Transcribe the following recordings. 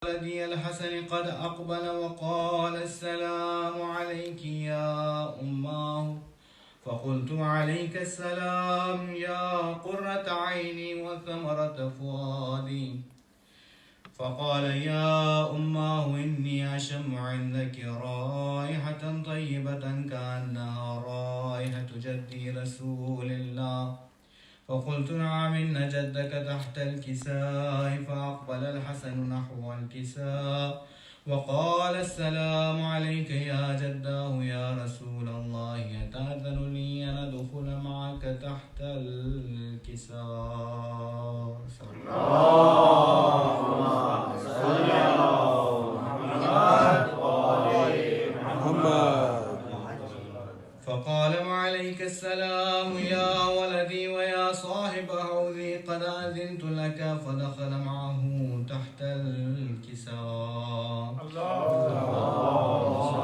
ولدي الحسن قد أقبل وقال السلام عليك يا أماه. فقلت عليك السلام يا قرة عيني وثمرة فؤادي. فقال يا أماه إني أشم عندك رائحة طيبة كأنها رائحة جدي رسول الله. فقلت نعم إن جدك تحت الكساء. فأقبل الحسن نحو الكساء وقال السلام عليك يا جداه يا رسول الله أتأذن لي أن أدخل معك تحت الكساء. اللهم صل على محمد. فقال وعليك السلام يا ولدي ويا صاحب حوضي قد أذنت لك. فدخل معه تحت الكساء. اللهم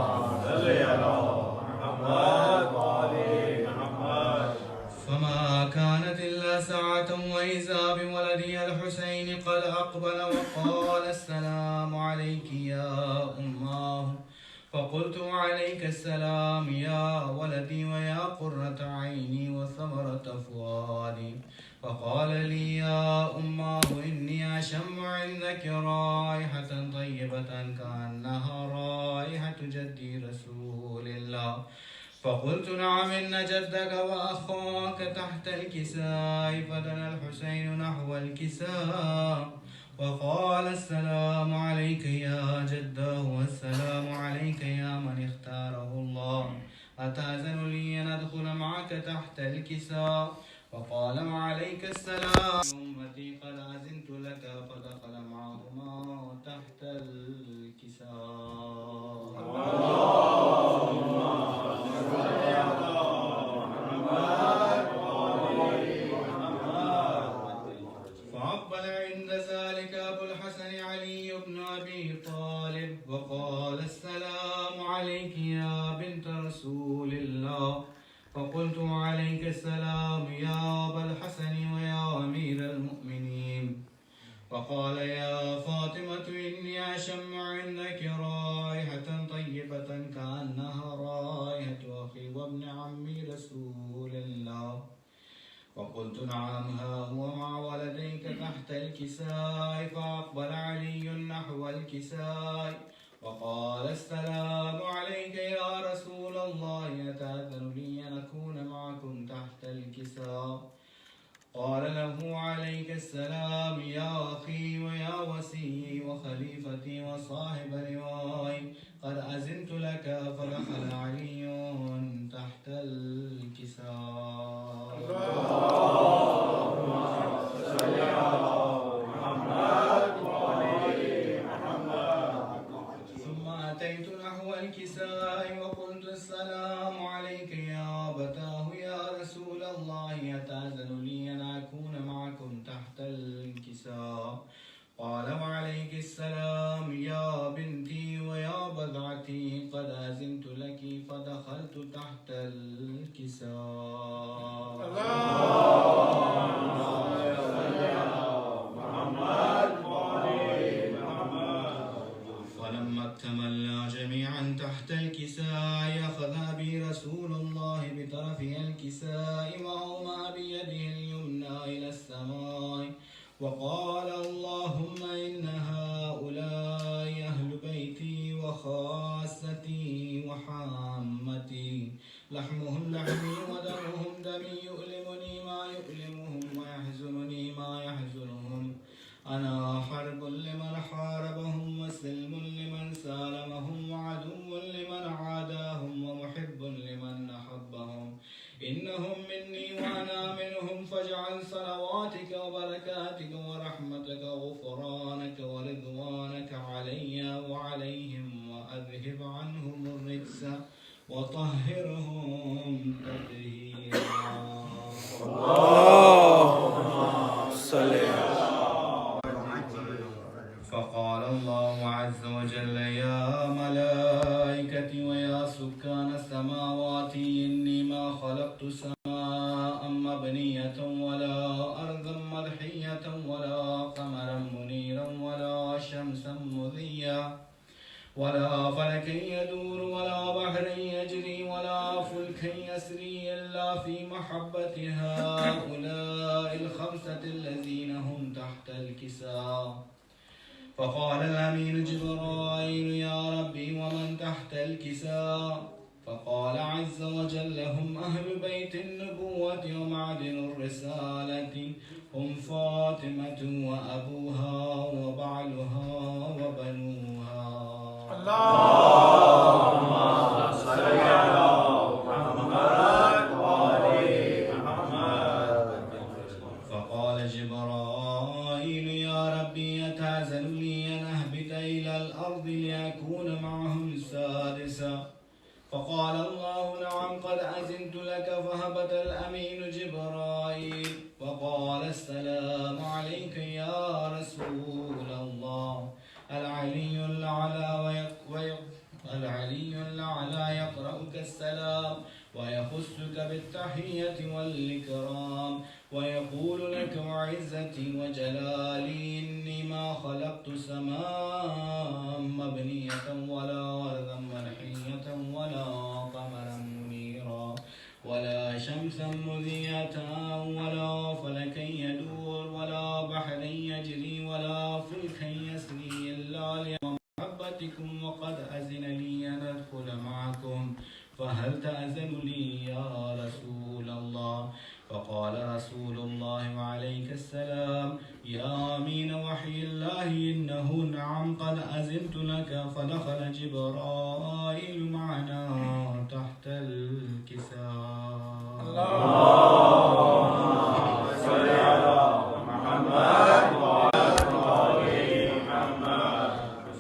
صل على محمد وآل محمد. فما كانت إلا ساعة وإذا بولدي الحسين قد أقبل وقال السلام عليك يا أماه. فقلت عليك السلام يا ولدي ويا قرة عيني وثمرة فؤادي. فقال لي يا أماه إني أشم عندك رائحة طيبة كأنها رائحة جدي رسول الله. فقلت نعم إن جدك وأخاك تحت الكساء. فدنا الحسين نحو الكساء وقال السلام عليك يا جده والسلام عليك يا من اختاره الله. أتأذن لي أن أدخل معك تحت الكساء؟ فقال وعليك السلام أمتي قد أذنت لك. فدخل معهما تحت الكساء. فأقبل عند ذلك أبو الحسن علي بن أبي طالب وقال السلام عليك يا بنت رسول الله. فقلت عليك السلام يا أبا الحسن ويا أمير المؤمنين. فقال يا فاطمة إني أشم عندك رائحة طيبة كأنها رائحة أخي وابن عمي رسول الله. فقلت نعم ها هو مع ولديك تحت الكساء. فأقبل علي نحو الكساء وقال السلام عليك يا رسول الله أتأذن لي أن أكون معكم تحت الكساء؟ قال له عليك السلام يا أخي ويا وسيي وخليفتي وصاحب رواي قد أذنت لك. فدخل علي تحت الكساء. اللهم صل على محمد وآل محمد. ثم أتيت نحو الكساء وقلت السلام عليك يا أبتاه يا رسول الله أتأذن لي أن أكون معكم تحت الكساء؟ قال وعليك السلام يا بنتي ويا بضعتي قد أذنت لك. فدخلت تحت الكساء. اللهم صل على محمد وآل محمد. فلما اكتملنا جميعا تحت الكساء أخذ بي رسول الله بطرف الكساء وهما بيده اليمنى إلى السماء وقال اللهم إن هؤلاء أهل بيتي وخاصتي وحامتي لحمهم لحمي ودمهم دمي يؤلمني ما يؤلمهم ويحزنني ما يحزنهم. أنا حرب لمن حاربهم وسلم لمن سالمهم وعدو لمن عاداهم ومحب لمن أحبهم. إنهم مني وأنا منهم. فاجعل صلواتك وبركاتك ورحمتك وغفرانك ورضوانك علي وعليهم وأذهب عنهم الرجس وطهرهم تطهيرا. اللهم صل على. فقال الله عز وجل يا ملائكتي ويا سكان السماوات إني ما خلقت سماء مبنية ولا أرضا مدحية ولا قمرا منيرا ولا شمسا مضيا ولا فلك يدور ولا بحر يجري ولا فلك يسري إلا في محبة هؤلاء الخمسة الذين هم تحت الكساء. فقال الأمين جبرائيل يا ربي ومن تحت الكساء؟ فقال عز وجل هم أهل بيت النبوة ومعدن الرسالة، هم فاطمة وأبوها وبعلها وبنوها. اللهم صل على محمد وآل محمد. فقال جبرائيل يا ربي أتأذن لي أن أهبط إلى الأرض لأكون معهم السادسة؟ فقال الله نعم قد أذنت لك. فهبط الأمين جبرائيل وقال السلام عليك يا رسول الله. العلي الأعلى يقرأك السلام ويخصك بالتحية والإكرام ويقول لك وعزتي وجلالي إني ما خلقت سماء مبنية ولا أرضا منحية ولا قمرا منيرا ولا شمسا مذية ولا فلكا يدور ولا بحرا يجري ولا فلكا يسري إلا لمحبتكم وقد أذن لي أن أدخل معكم فهل تأذن لي يا رسول الله؟ فقال رسول الله وعليك السلام يا أمين وحي الله إنه نعم قد أذنت لك. فدخل جبرائيل معنا تحت الكساء. اللهم صل على محمد وآل محمد.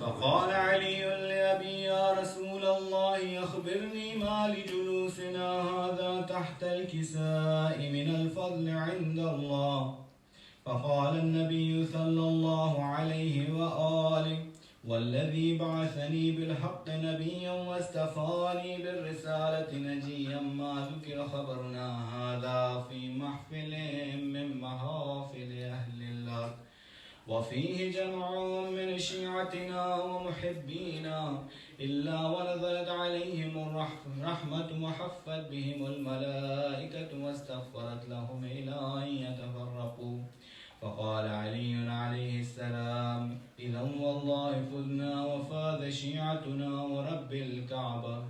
فقال علي لأبي يا رسول الله أخبرني ما لجلوسنا هذا تحت الكساء من الفضل عند الله. فقال النبي صلى الله عليه وآله والذي بعثني بالحق نبيا واستفاني بالرسالة نجيا ما ذكر خبرنا هذا في محفل من محافل أهل الأرض وفيه جمع من شيعتنا ومحبينا إلا ونزلت عليهم الرحمة وحفت بهم الملائكة واستغفرت لهم إلى أن يتفرقوا. فقال علي عليه السلام إذا والله فزنا وفاز شيعتنا ورب الكعبة.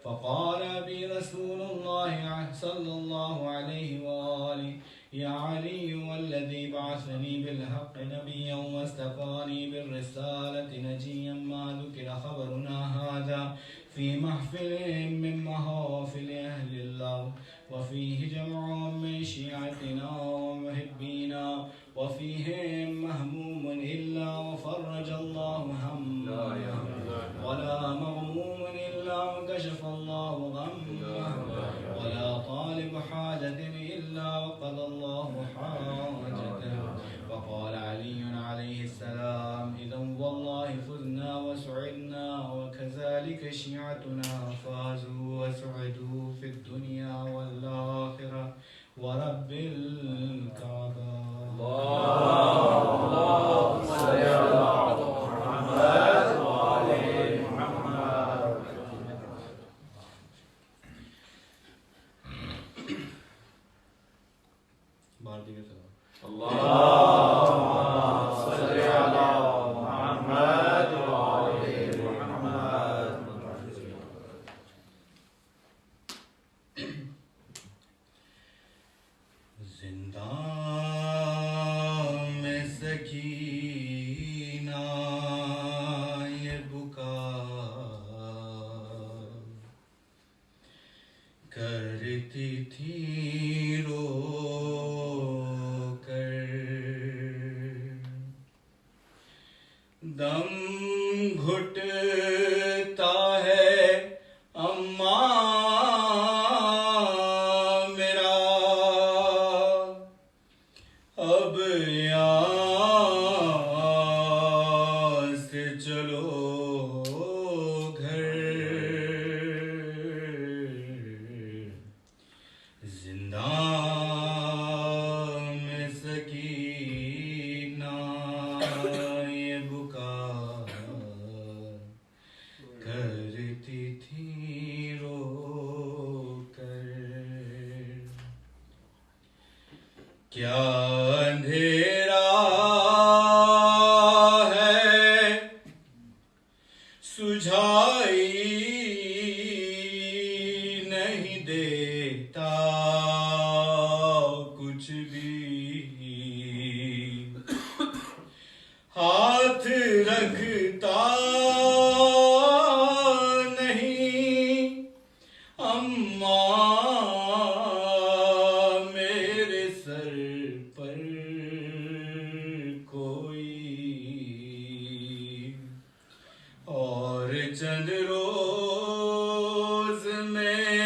فقال بي رسول الله صلى الله عليه وآله يا علي والذي بعثني بالحق نبيا واستفاني بالرسالة نجيا ما ذكر خبرنا هذا في محفل من محافل أهل الأرض وفيه جمع من شيعتنا ومحبينا وفيهم مهموم إلا وفرج الله همه ولا مغموم إلا وكشف الله غمه ولا طالب حاجة إلا وقضى الله حاجته. فقال علي عليه السلام إذا والله فزنا وسعدنا وكذلك شيعتنا فازوا وسعدوا في الدنيا والآخرة ورب الكعبة. اللهم صل على محمد وآل محمد. اللهم صل على محمد وآل محمد. زندان میں سکینہ یہ بکا کرتی تھی رو کر دم گھٹتا ہے اماں میرا اب یہاں سے چلو گھر زندان میں سکینہ یہ بکا کرتی تھی رو کر. کیا اندھیرا ہے سجھائی نہیں دیتا کچھ بھی. ہاتھ رکھتا نہیں اماں میرے سر پر کوئی. اور چند روز میں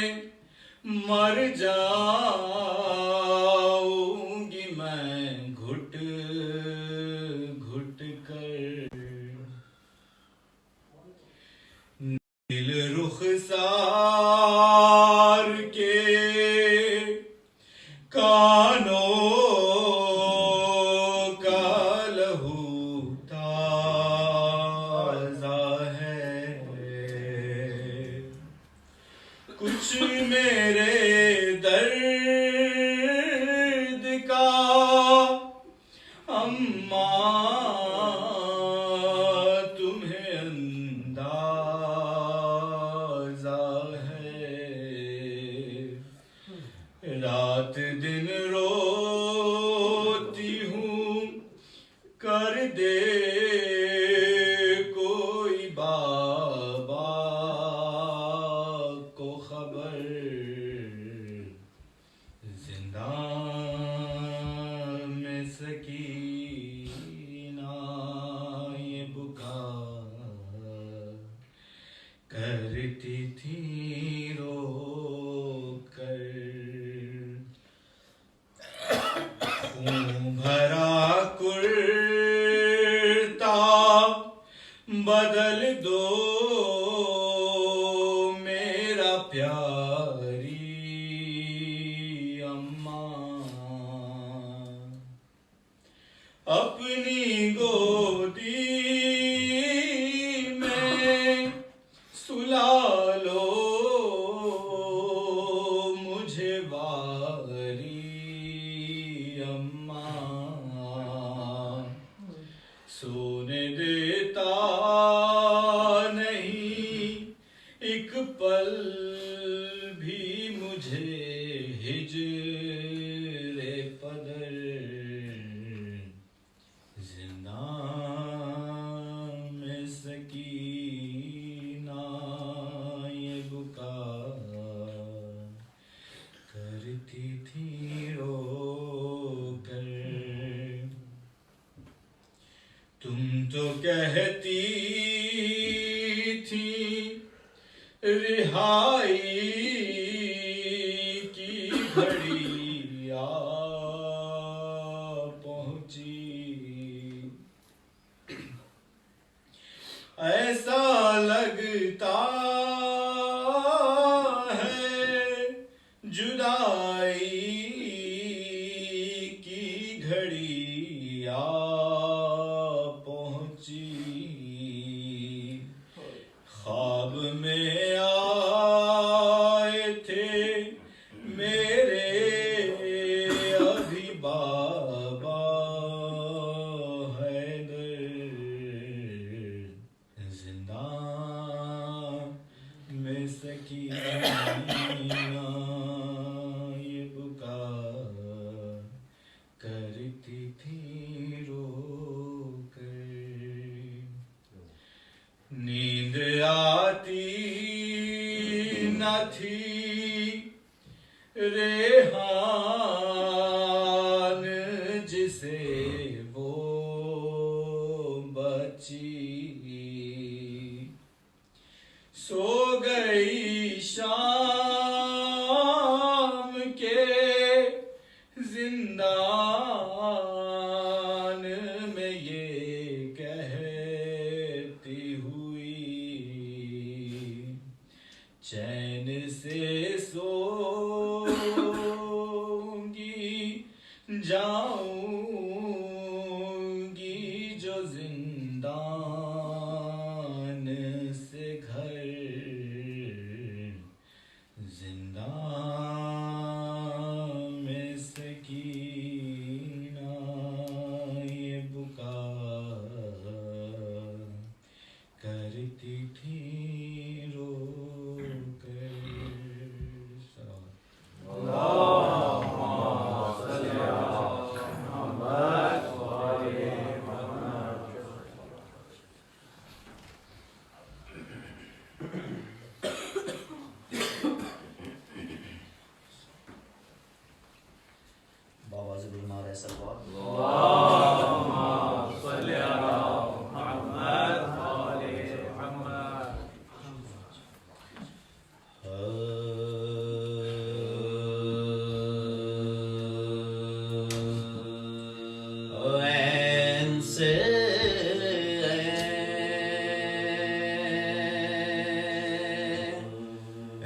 مر جاؤں گی میں گھٹ گھٹ کر. دل رخسار کے کانوں کا لہو تازہ ہے. کچھ میرے درد کا اماں تمہیں اندازہ ہے. رات دن روتی ہوں کر دے کوئی بابا کو خبر. زندان میں سکینہ یہ بکا کرتی تھی رو کر. خون بھرا کرتا بدل دو میرا پیاری اماں. اپنی گودی میں سلا لو مجھے واری اماں. سونے دیتا نہیں ایک پل بھی مجھے ہجر پدر. زندان میں سکینہ یہ بکا کرتی تھی رو کر. تم تو کہتی تھی رہائی کی گھڑی آ پہنچی. ایسا لگتا ہے جدائی کی گھڑی آ پہنچی. خواب میں آئے تھے میرے ابھی بابا حیدر. زندان میں سکینہ یہ بکا کرتی تھی رو کر. نیند آتی نہ تھی ریحان جسے وہ بچی. سو گئی شام کے زندان میں یہ کہتی ہوئی چین سے سوں گی جاؤں گی جو زندان سے گھر.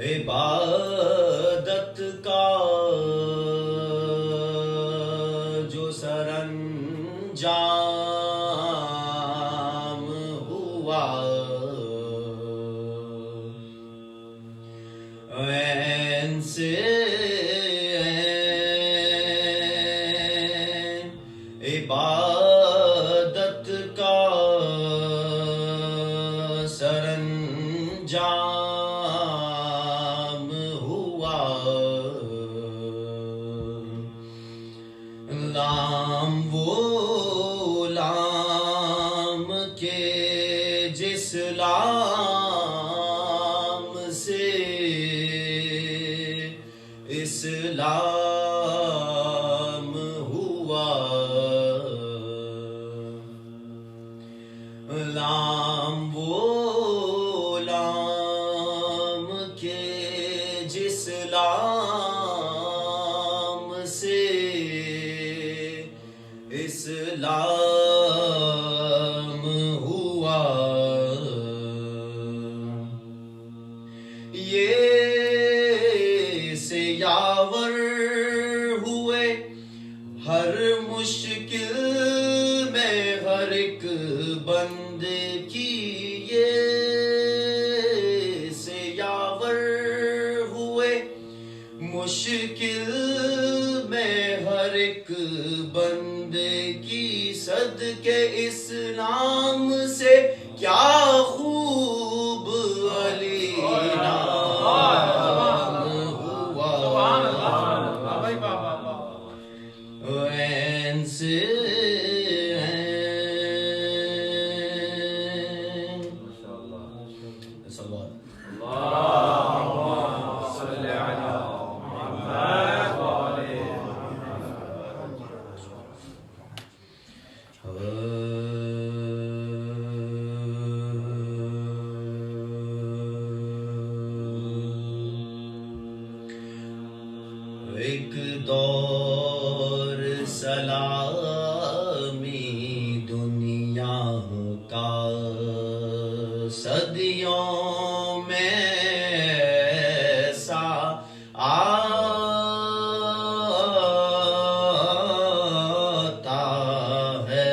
عبادت کا جو سرانجام ہوا عین سے عبادت کا سرانجام ہوا لام وہ لام کے جس لام سے اسلام ہوا لام وہ لام کے جس لام سے اسلام ہوا یہ سے یاور ہوئے ہر مشکل میں ہر ایک بندے کی یہ سے یاور ہوئے مشکل میں ہر ایک بندے کی صدقے اس نام سے کیا خوب علی نام ہوا عین سے ایک دور سلامی دنیا کا صدیوں میں ایسا آتا ہے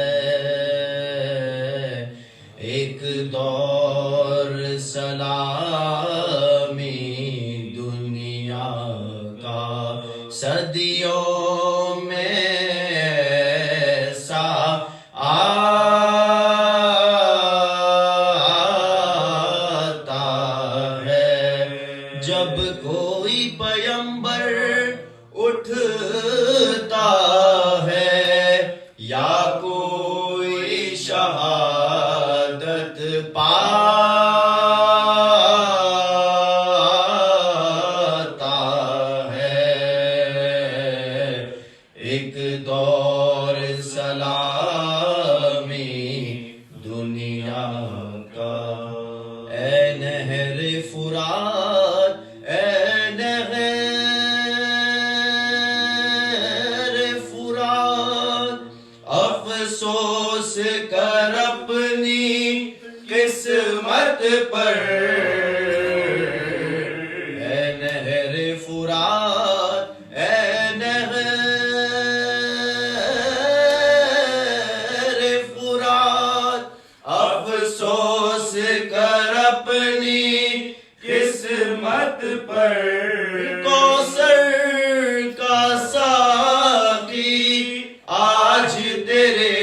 ایک دور سلامی دنیا کا صدیوں میں ایسا آتا ہے جب کوئی پیمبر اٹھتا ہے یا کوئی شہادت پاتا ہے ایک دور سلامی دنیا کا اے نہر فرات اے نہر فرات افسوس کر اپنی قسمت پر اے نہر فرات اے نہر فرات افسوس کر اپنی قسمت پر کوثر کا ساقی آج تیرے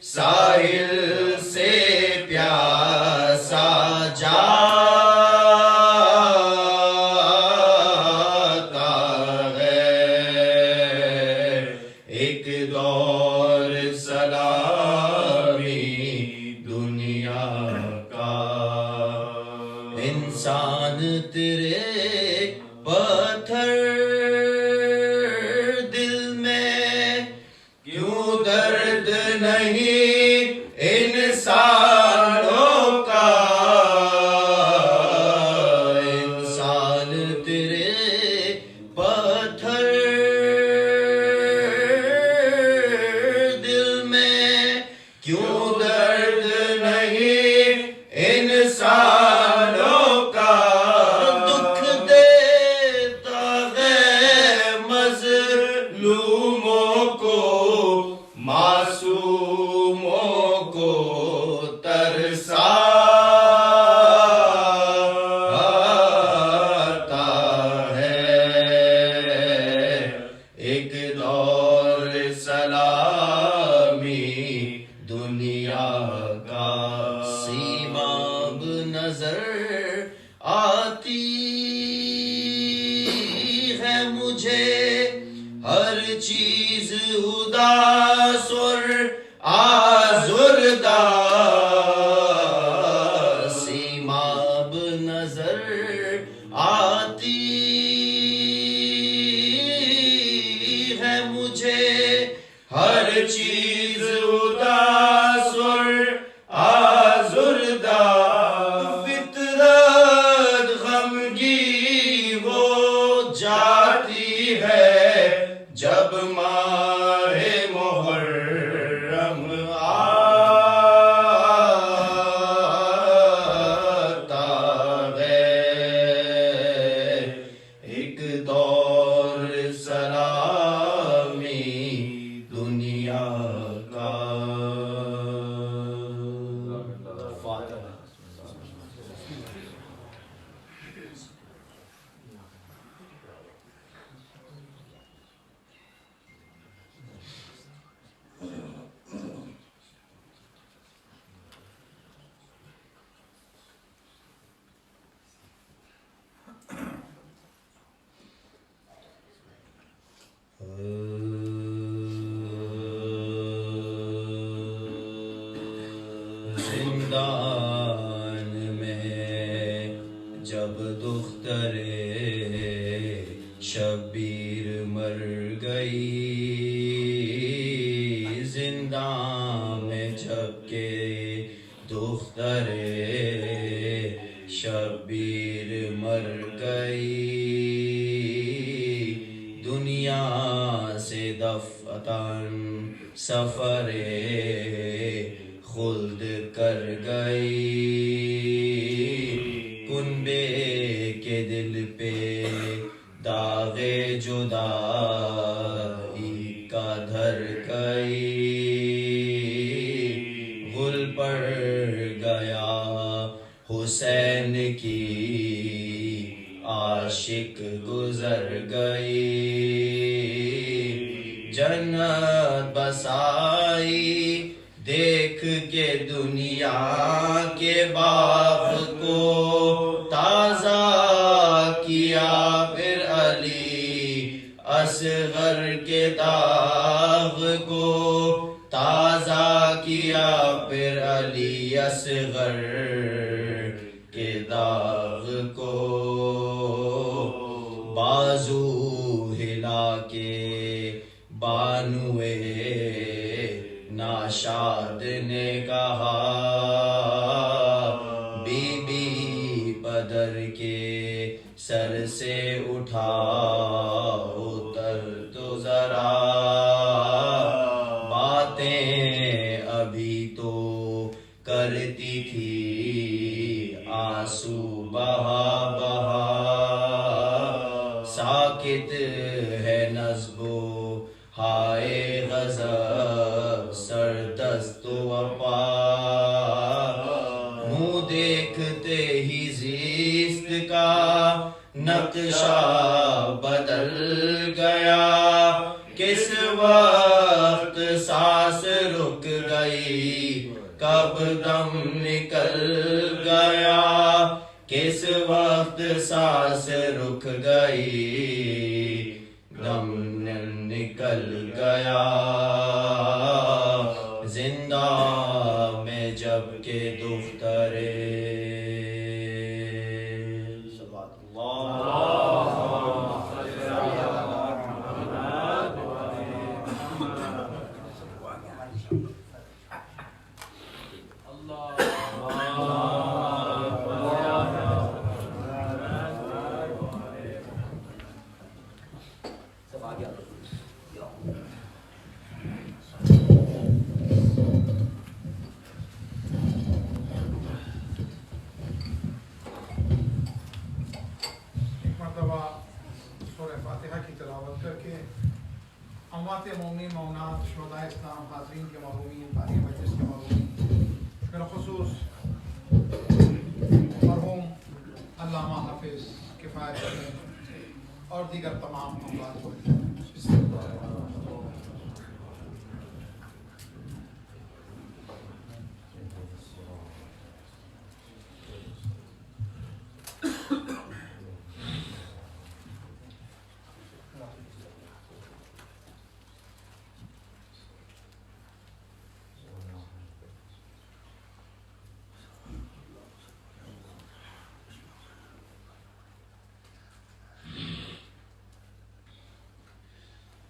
ساحل سے پیاسا جاتا ہے ایک دور سلامی دنیا کا انسان تیرے پتھر دل میں کیوں درد نہیں انسانوں کا انسان تیرے پتھر دل میں کیوں درد نہیں انسانوں کا دکھ نظر آتی ہے مجھے ہر چیز اداس اور آزردہ سیماب نظر آتی ہے مجھے ہر چیز اداس اور آزردہ فطرت غمگی ہو جاتی ہے جب ماہ محرم آتا ہے ایک دور سلامی دنیا کا زندان میں جب دختر شبیر مر گئی زندان میں جب کہ دختر شبیر مر گئی دنیا سے دفعتاً سفر خلد کر گئی کنبے کے دل پہ داغ جدائی کا دھر گئی گل پڑ گیا حسین کی عاشق گزر گئی جنت بسائی دیکھ کے دنیا کے باغ کو تازہ کیا پھر علی اصغر کے داغ کو تازہ کیا پھر علی اصغر کے داغ کو بازو ہلا کے بانوے ناشاد نے کہا بی بی بدر کے سر سے اٹھا اتر تو ذرا باتیں ابھی تو کرتی تھی آنسو بہا بہا ساکت ہے نصب و ہائے غضب سردست و وفا منہ دیکھتے ہی زیست کا نقشہ بدل گیا کس وقت سانس رک گئی کب دم نکل گیا کس وقت سانس رک گئی دم نکل گیا زندہ میں جب کہ دختر اموات مومنین مومنات شہدائے اسلام حاضرین کے مرحومین بانی مجلس کے مرحومین بالخصوص مرحوم علامہ حافظ کفایت اور دیگر تمام اموات کو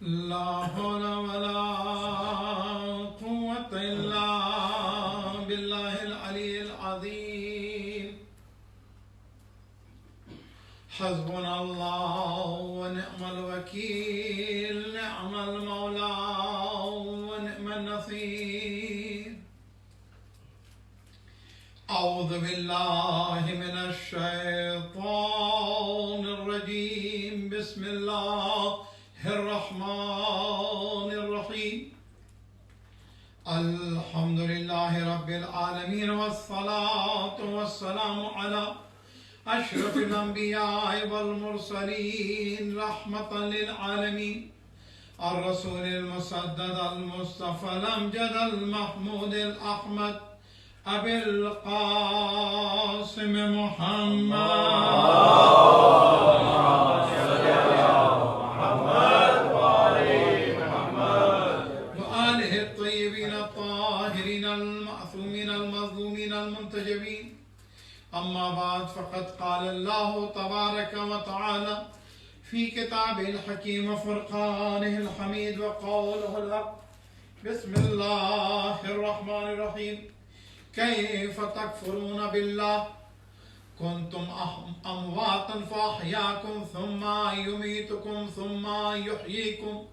لا حول ولا قوة إلا بالله العلي العظيم حسبنا الله ونعم الوكيل نعم المولى ونعم النصير أعوذ بالله من الشيطان الرجيم بسم الله الرحمن الرحيم الحمد لله رب العالمين والصلاة والسلام على أشرف الأنبياء والمرسلين رحمة للعالمين الرسول المسدد المصطفى الأمجد المحمود الأحمد أبي القاسم وآله الطيبين الطاهرين المعصومين المظلومين المنتجبين أما بعد فقد قال الله تبارك وتعالى في كتابه الحكيم وفرقانه الحميد وقوله الحق بسم الله الرحمن الرحيم كيف تكفرون بالله كنتم أمواتا فأحياكم ثم يميتكم ثم يحييكم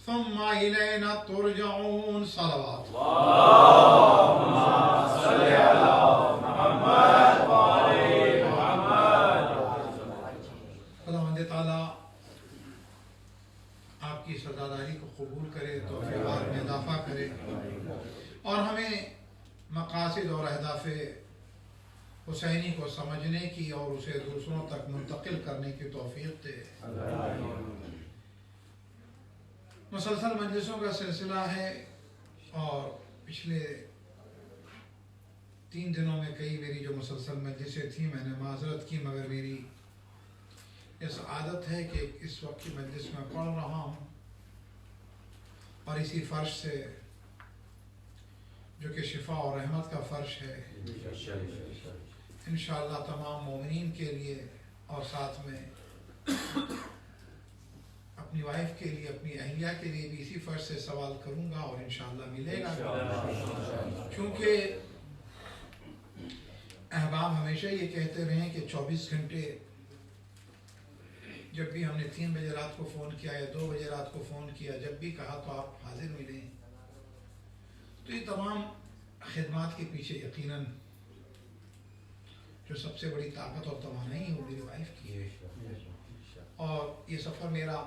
ثم إلينا ترجعون صلوات اللهم صل على محمد وآل محمد. خداوند تعالیٰ آپ کی سزاداری کو قبول کرے توفیقات میں اضافہ کرے اور ہمیں مقاصد اور اہداف حسینی کو سمجھنے کی اور اسے دوسروں تک منتقل کرنے کی توفیق دے. مسلسل مجلسوں کا سلسلہ ہے اور پچھلے 3 دنوں میں کئی میری جو مسلسل مجلسیں تھیں میں نے معذرت کی مگر میری اس عادت ہے کہ اس وقت کی مجلس میں پڑھ رہا ہوں اور اسی فرش سے جو کہ شفا اور رحمت کا فرش ہے انشاءاللہ تمام مومنین کے لیے اور ساتھ میں اپنی وائف کے لیے اپنی اہلیہ کے لیے بھی اسی فرش سے سوال کروں گا اور انشاءاللہ ملے گا. کیونکہ احباب ہمیشہ یہ کہتے رہے کہ 24 گھنٹے جب بھی ہم نے 3 بجے رات کو فون کیا یا 2 بجے رات کو فون کیا جب بھی کہا تو آپ حاضر ملیں. تو یہ تمام خدمات کے پیچھے یقیناً جو سب سے بڑی طاقت اور توانائی ہے وہ میری وائف کی ہے اور یہ سفر میرا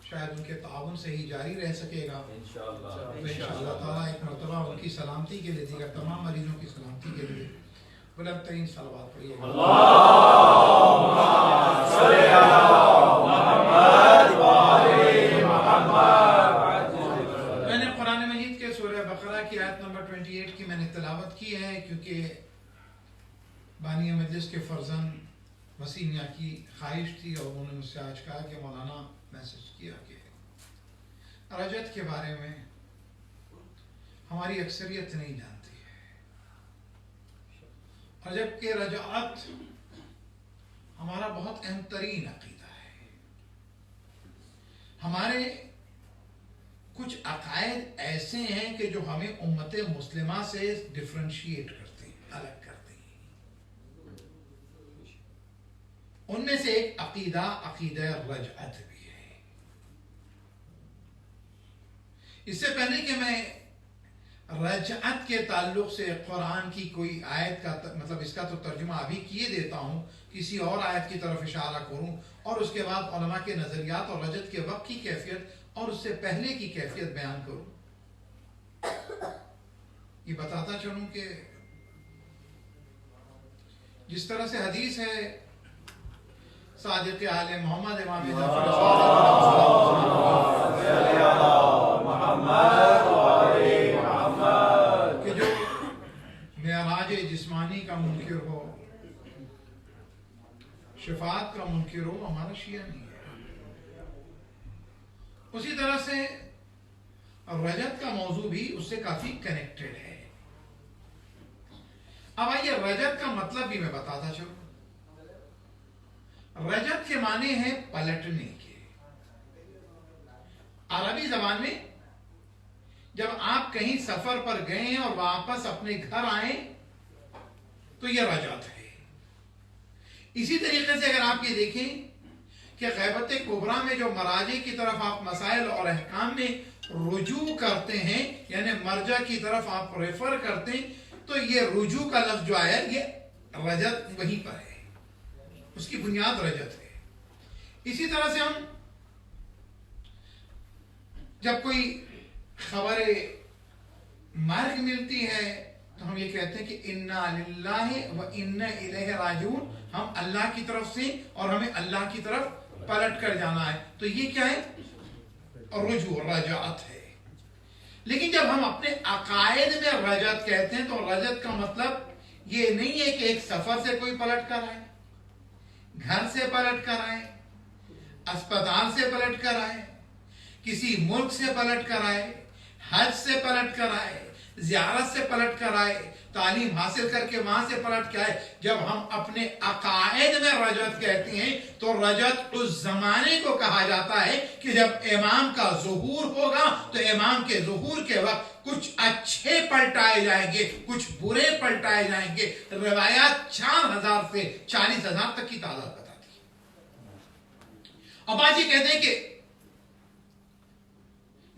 شاید ان کے تعاون سے ہی جاری رہ سکے گا انشاءاللہ تعالیٰ. ایک مرتبہ ان کی سلامتی کے لیے دیگر تمام مریضوں کی سلامتی کے لیے بلند ترین صلوات پڑھیے گا. اللهم صل على محمد وآل محمد. میں نے قرآن مجید کے سورہ بقرہ کی آیت نمبر 28 کی میں نے تلاوت کی ہے کیونکہ بانی مجلس کے فرزند وسیم میاں کی خواہش تھی اور انہوں نے مجھ سے آج کہا کہ مولانا میسج کیا کہ رجت کے بارے میں ہماری اکثریت نہیں جانتی ہے اور جبکہ رجعت ہمارا بہت اہم ترین عقیدہ ہے. ہمارے کچھ عقائد ایسے ہیں کہ جو ہمیں امت مسلمہ سے ڈفرینشیٹ کرتے ہیں الگ کرتے ہیں. ان میں سے ایک عقیدہ رجعت بھی ہے. اس سے پہلے کہ میں رجعت کے تعلق سے قرآن کی کوئی آیت کا مطلب اس کا تو ترجمہ ابھی کیے دیتا ہوں کسی اور آیت کی طرف اشارہ کروں اور اس کے بعد علماء کے نظریات اور رجعت کے وقت کی کیفیت اور اس سے پہلے کی کیفیت بیان کروں. یہ بتاتا چلوں کہ جس طرح سے حدیث ہے صادق آل محمد امام کہ جو معراج جسمانی کا منکر ہو شفاعت کا منکر ہو ہمارا شیعہ نہیں ہے. اسی طرح سے رجت کا موضوع بھی اس سے کافی کنیکٹڈ ہے. اب آئیے رجت کا مطلب بھی میں بتاتا چلوں. رجت کے معنی ہے پلٹنے کے. عربی زبان میں جب آپ کہیں سفر پر گئے ہیں اور واپس اپنے گھر آئیں تو یہ رجعت ہے. اسی طریقے سے اگر آپ یہ دیکھیں کہ غیبت کبریٰ میں جو مراجع کی طرف آپ مسائل اور احکام میں رجوع کرتے ہیں، یعنی مرجع کی طرف آپ ریفر کرتے ہیں، تو یہ رجوع کا لفظ جو آیا یہ رجعت وہیں پر ہے، اس کی بنیاد رجعت ہے. اسی طرح سے ہم جب کوئی خبر مرگ ملتی ہے تو ہم یہ کہتے ہیں کہ انا للہ و انا الیہ راجعون، ہم اللہ کی طرف سے اور ہمیں اللہ کی طرف پلٹ کر جانا ہے. تو یہ کیا ہے؟ رجوع، رجعت ہے. لیکن جب ہم اپنے عقائد میں رجعت کہتے ہیں تو رجعت کا مطلب یہ نہیں ہے کہ ایک سفر سے کوئی پلٹ کر آئے، گھر سے پلٹ کر آئے، اسپتال سے پلٹ کر آئے، کسی ملک سے پلٹ کر آئے، حج سے پلٹ کر آئے، زیارت سے پلٹ کر آئے، تعلیم حاصل کر کے وہاں سے پلٹ کے آئے. جب ہم اپنے عقائد میں رجعت کہتے ہیں تو رجعت اس زمانے کو کہا جاتا ہے کہ جب امام کا ظہور ہوگا تو امام کے ظہور کے وقت کچھ اچھے پلٹائے جائیں گے، کچھ برے پلٹائے جائیں گے. روایات 4000 سے 40000 تک کی تعداد بتاتی ہے. اب آج یہ کہتے ہیں کہ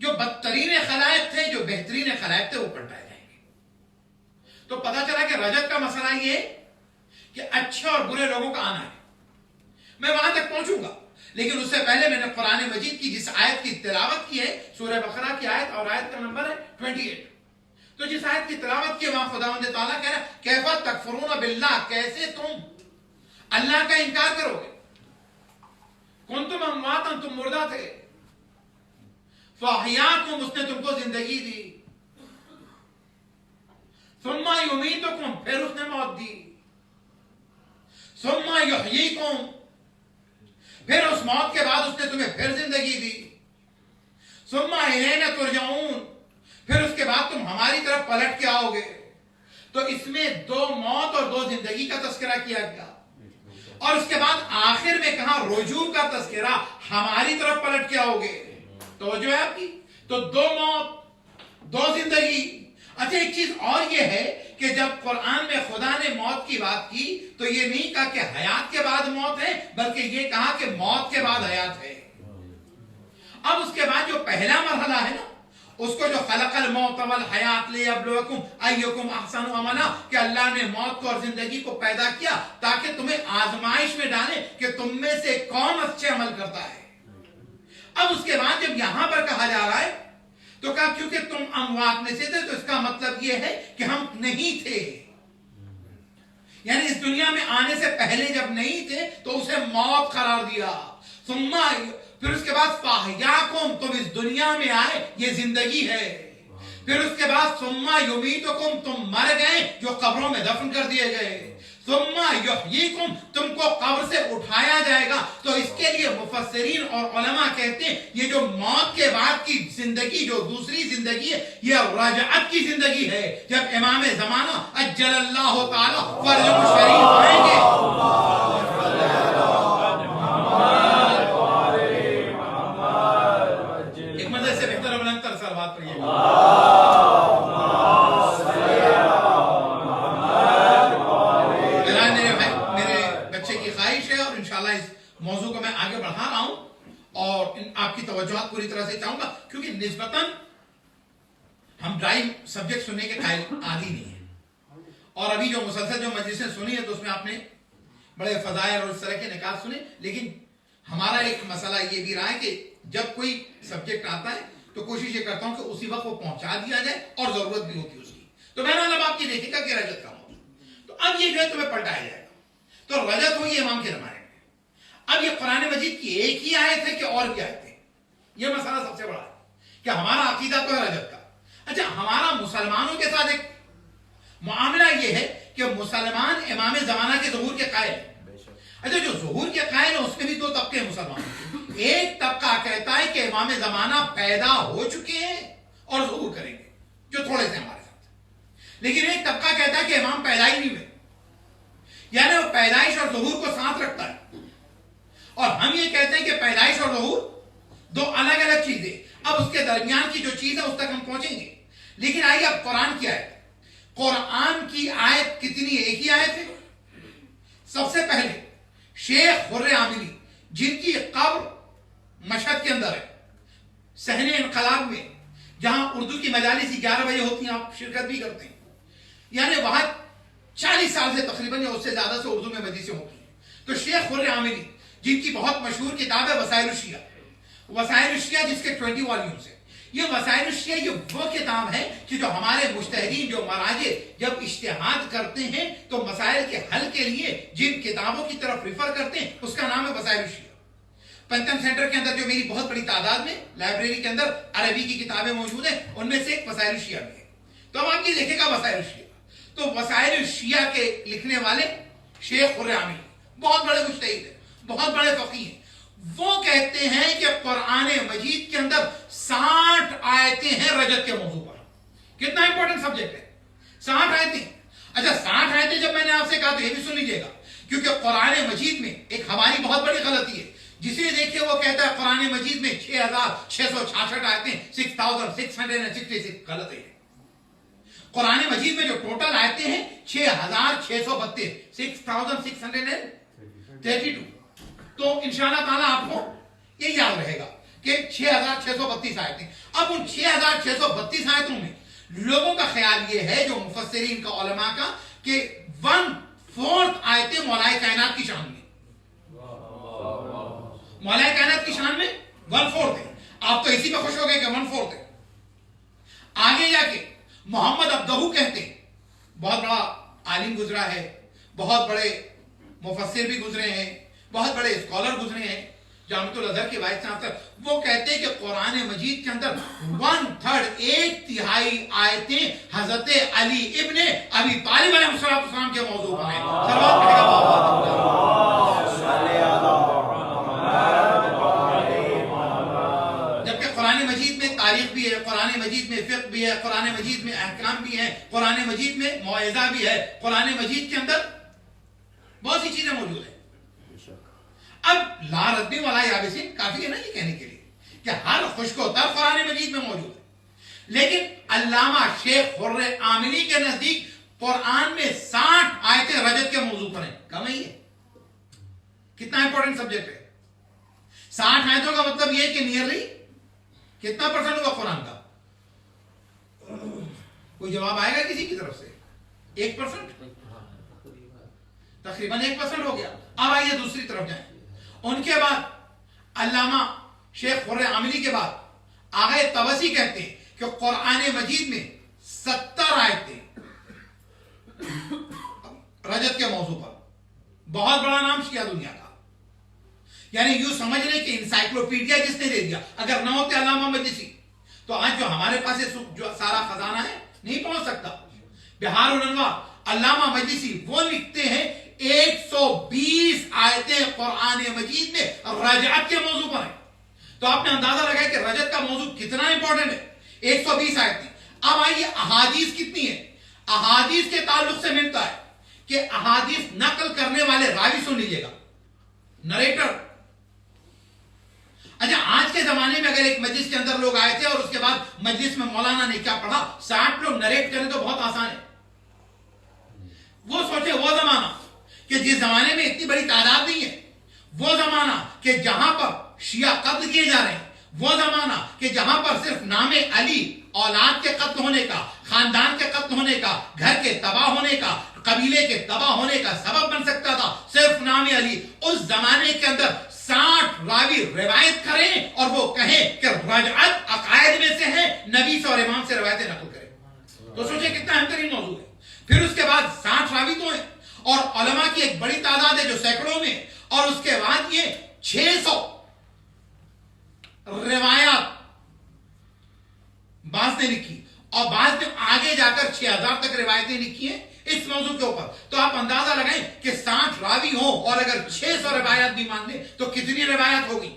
جو بدترین خلائق تھے، جو بہترین خلائق تھے، وہ پلٹائے جائیں گے. تو پتا چلا کہ رجعت کا مسئلہ یہ کہ اچھے اور برے لوگوں کا آنا ہے. میں وہاں تک پہنچوں گا، لیکن اس سے پہلے میں نے قرآن مجید کی جس آیت کی تلاوت کی ہے، سورہ بقرہ کی آیت، اور آیت کا نمبر ہے 28. تو جس آیت کی تلاوت کی وہاں خداوند تعالیٰ کہہ رہا ہے کیف تکفرون باللہ، کیسے تم اللہ کا انکار کرو گے. کنتم امواتا، تم مردہ تھے، فاحیاکم، اس نے تم کو زندگی دی، ثم یمیتکم، پھر اس نے موت دی، ثم یحییکم، پھر اس موت کے بعد اس نے تمہیں پھر زندگی دی، ثم الینا ترجعون، پھر اس کے بعد تم ہماری طرف پلٹ کے آؤ گے. تو اس میں 2 موت اور 2 زندگی کا تذکرہ کیا گیا، اور اس کے بعد آخر میں کہا رجوع کا تذکرہ، ہماری طرف پلٹ کے آؤ گے. تو جو ہے آپ کی تو 2 موت 2 زندگی. اچھا ایک چیز اور یہ ہے کہ جب قرآن میں خدا نے موت کی بات کی تو یہ نہیں کہا کہ حیات کے بعد موت ہے، بلکہ یہ کہا کہ موت کے بعد حیات ہے. اب اس کے بعد جو پہلا مرحلہ ہے نا، اس کو جو خلق الموت والحیات لیبلوکم ایکم احسن عملا، کہ اللہ نے موت کو اور زندگی کو پیدا کیا تاکہ تمہیں آزمائش میں ڈالے کہ تم میں سے کون اچھے عمل کرتا ہے. اب اس کے بعد جب یہاں پر کہا جا رہا ہے تو کہا کیونکہ تم اموات میں سے تھے تو اس کا مطلب یہ ہے کہ ہم نہیں تھے، یعنی اس دنیا میں آنے سے پہلے جب نہیں تھے تو اسے موت قرار دیا. ثم، پھر اس کے بعد فاحیاکم، تم اس دنیا میں آئے، یہ زندگی ہے. پھر اس کے بعد ثم یمیتکم، تم مر گئے جو قبروں میں دفن کر دیے گئے. ثم یحییکم، تم کو قبر سے اٹھایا جائے گا. تو اس کے لیے مفسرین اور علماء کہتے ہیں یہ جو موت کے بعد کی زندگی، جو دوسری زندگی ہے، یہ رجعت کی زندگی ہے. جب امام زمانہ اجل اللہ تعالی فرجہ شریف آئیں گے، ایک مدد سے بہتر بلند تر سلوات پڑھیے گا. موضوع کو میں آگے بڑھا رہا ہوں اور آپ کی توجہات پوری طرح سے چاہوں گا، کیونکہ نسبتاً ہم ڈرائیو سبجیکٹ سننے کے قائل عادی نہیں ہیں. اور ابھی جو مسلسل جو مجلسیں سنی ہیں تو اس میں آپ نے بڑے فضائل اور اس طرح کے نکات سنے. لیکن ہمارا ایک مسئلہ یہ بھی رہا ہے کہ جب کوئی سبجیکٹ آتا ہے تو کوشش یہ کرتا ہوں کہ اسی وقت وہ پہنچا دیا جائے اور ضرورت بھی ہوتی ہے اس کی. تو میں نے آپ کی دیکھے گا کہ رجعت کا موضوع، تو اب یہ جو ہے تمہیں پلٹایا جائے گا. تو رجعت ہوئی امام کے زمانے میں. اب یہ قرآن مجید کی ایک ہی آیت ہے کہ اور بھی آیتیں؟ یہ مسئلہ سب سے بڑا ہے کہ ہمارا عقیدہ تو ہے رجعت کا. اچھا ہمارا مسلمانوں کے ساتھ ایک معاملہ یہ ہے کہ مسلمان امام زمانہ کے ظہور کے قائل ہیں. اچھا جو ظہور کے قائل ہیں اس میں بھی 2 طبقے ہیں مسلمانوں. ایک طبقہ کہتا ہے کہ امام زمانہ پیدا ہو چکے ہیں اور ظہور کریں گے، جو تھوڑے سے ہمارے ساتھ. لیکن ایک طبقہ کہتا ہے کہ امام پیدا ہی نہیں ہوئے، یعنی وہ پیدائش اور ظہور کو ساتھ رکھتا ہے. اور ہم یہ کہتے ہیں کہ پیدائش اور ظہور دو الگ الگ چیزیں. اب اس کے درمیان کی جو چیز ہے اس تک ہم پہنچیں گے. لیکن آئیے اب قرآن کی آیت. قرآن کی آیت کتنی ہے؟ ایک ہی آیت ہے. سب سے پہلے شیخ خر عاملی جن کی قبر مشہد کے اندر ہے، صحن انقلاب میں، جہاں اردو کی مجالس 11 بجے ہوتی ہیں، آپ شرکت بھی کرتے ہیں. یعنی وہاں 40 سال سے تقریباً یا اس سے زیادہ سے اردو میں مجلسیں ہوتی ہیں. تو شیخ خر عاملی جن کی بہت مشہور کتاب ہے وسائل الشیعہ، وسائل الشیعہ جس کے 20 والیومز ہیں. یہ وسائل الشیعہ یہ وہ کتاب ہے کہ جو ہمارے مجتہدین، جو مراجع جب اجتہاد کرتے ہیں تو مسائل کے حل کے لیے جن کتابوں کی طرف ریفر کرتے ہیں اس کا نام ہے وسائل الشیعہ. پنتم سینٹر کے اندر جو میری بہت بڑی تعداد میں لائبریری کے اندر عربی کی کتابیں موجود ہیں، ان میں سے ایک وسائل الشیعہ بھی ہے. تو اب آپ یہ دیکھیں گا وسائل الشیعہ. تو وسائل الشیعہ کے لکھنے والے شیخ خر عاملی بہت بڑے مجتہد ہیں، بہت بڑے فقیہ ہیں. وہ کہتے ہیں کہ قرآن مجید کے اندر 60 آیتیں ہیں رجت کے موضوع پر. کتنا امپورٹنٹ سبجیکٹ ہے، 60 آیتیں. اچھا 60 آیتیں جب میں نے آپ سے کہا تو یہ بھی سن لیجیے گا، کیونکہ قرآن مجید میں ایک ہماری بہت بڑی غلطی ہے. جسے دیکھیں وہ کہتا ہے قرآن مجید میں 6666 آیتیں، 6666 غلط ہے. قرآن مجید میں جو ٹوٹل آیتیں ہیں 6632، 6632. تو انشاءاللہ تعالیٰ آپ کو یہ یاد رہے گا کہ 6632 آیتیں. اب ان 6632 آیتوں میں لوگوں کا خیال یہ ہے، جو مفسرین کا، علماء کا، کہ 1/4 آیتیں مولائے کائنات کی شان میں، مولائے کائنات کی شان میں 1/4 ہے. آپ تو اسی پہ خوش ہو گئے کہ 1/4 ہے. آگے جا کے محمد عبدہو کہتے ہیں، بہت بڑا عالم گزرا ہے، بہت بڑے مفسر بھی گزرے ہیں، بہت بڑے اسکالر گزرے ہیں، جامعۃ الازہر کے وائس چانسلر. وہ کہتے ہیں کہ قرآن مجید کے اندر 1/3 1/3 آیتیں حضرت علی ابن ابی طالب علیہ السلام کے موضوع پر ہیں. صلوات پڑھے گا بابا. جبکہ قرآن مجید میں تاریخ بھی ہے، قرآن مجید میں فقہ بھی ہے، قرآن مجید میں احکام بھی ہیں، قرآن مجید میں موعظہ بھی ہے، قرآن مجید کے اندر بہت سی چیزیں موجود ہیں. اب لا ردی والا یابسین کافی ہے نا یہ کہنے کے لیے کہ ہر خشک و تر قرآن مجید میں موجود ہے. لیکن علامہ شیخ خر عاملی کے نزدیک قرآن میں 60 آیتیں رجت کے موضوع پر ہیں. کم ہی ہے. کتنا امپورٹنٹ سبجیکٹ ہے. 60 آیتوں کا مطلب یہ کہ نیئرلی کتنا پرسنٹ ہوگا قرآن کا؟ کوئی جواب آئے گا کسی کی طرف سے؟ 1%، تقریباً 1% ہو گیا. اب آئیے دوسری طرف جائیں. ان کے بعد علامہ شیخ خر عاملی کے بعد آغا طبسی کہتے ہیں کہ قرآن مجید میں 70 آیتیں رجت کے موضوع پر. بہت بڑا نام شیعہ دنیا کا. یعنی یوں سمجھ لیں کہ انسائکلوپیڈیا جس نے دے دیا، اگر نہ ہوتے علامہ مجلسی تو آج جو ہمارے پاس جو سارا خزانہ ہے نہیں پہنچ سکتا. بہار الانوار علامہ مجلسی وہ لکھتے ہیں 120 آیتیں قرآن مجید میں رجعت کے موضوع پر ہیں. تو آپ نے اندازہ لگایا کہ رجعت کا موضوع کتنا امپورٹنٹ ہے. 120 آیتیں. اب آئیے احادیث کتنی ہیں. احادیث کے تعلق سے ملتا ہے کہ احادیث نقل کرنے والے راوی سن لیجیے گا، نریٹر. اچھا آج کے زمانے میں اگر ایک مجلس کے اندر لوگ آئے تھے اور اس کے بعد مجلس میں مولانا نے کیا پڑھا 60 لوگ نریٹ کریں تو بہت آسان ہے. وہ سوچے وہ زمانہ کہ جس زمانے میں اتنی بڑی تعداد نہیں ہے، وہ زمانہ کہ جہاں پر شیعہ قتل کیے جا رہے ہیں، وہ زمانہ کہ جہاں پر صرف نام علی اولاد کے قتل ہونے کا، خاندان کے قتل ہونے کا، گھر کے تباہ ہونے کا، قبیلے کے تباہ ہونے کا سبب بن سکتا تھا صرف نام علی. اس زمانے کے اندر 60 راوی روایت کریں اور وہ کہیں کہ رجعت عقائد میں سے ہے، نبی سے اور امام سے روایتیں نقل کریں. تو سوچیں کتنا اہم ترین موضوع ہے. پھر اس کے بعد 60 راوی تو ہیں اور علماء کی ایک بڑی تعداد ہے جو سینکڑوں میں، اور اس کے بعد یہ 600 روایات بعض نے لکھی اور بعض نے آگے جا کر 6000 تک روایتیں لکھی ہیں اس موضوع کے اوپر. تو آپ اندازہ لگائیں کہ 60 راوی ہوں اور اگر 600 روایات بھی مان لیں تو کتنی روایات ہوگی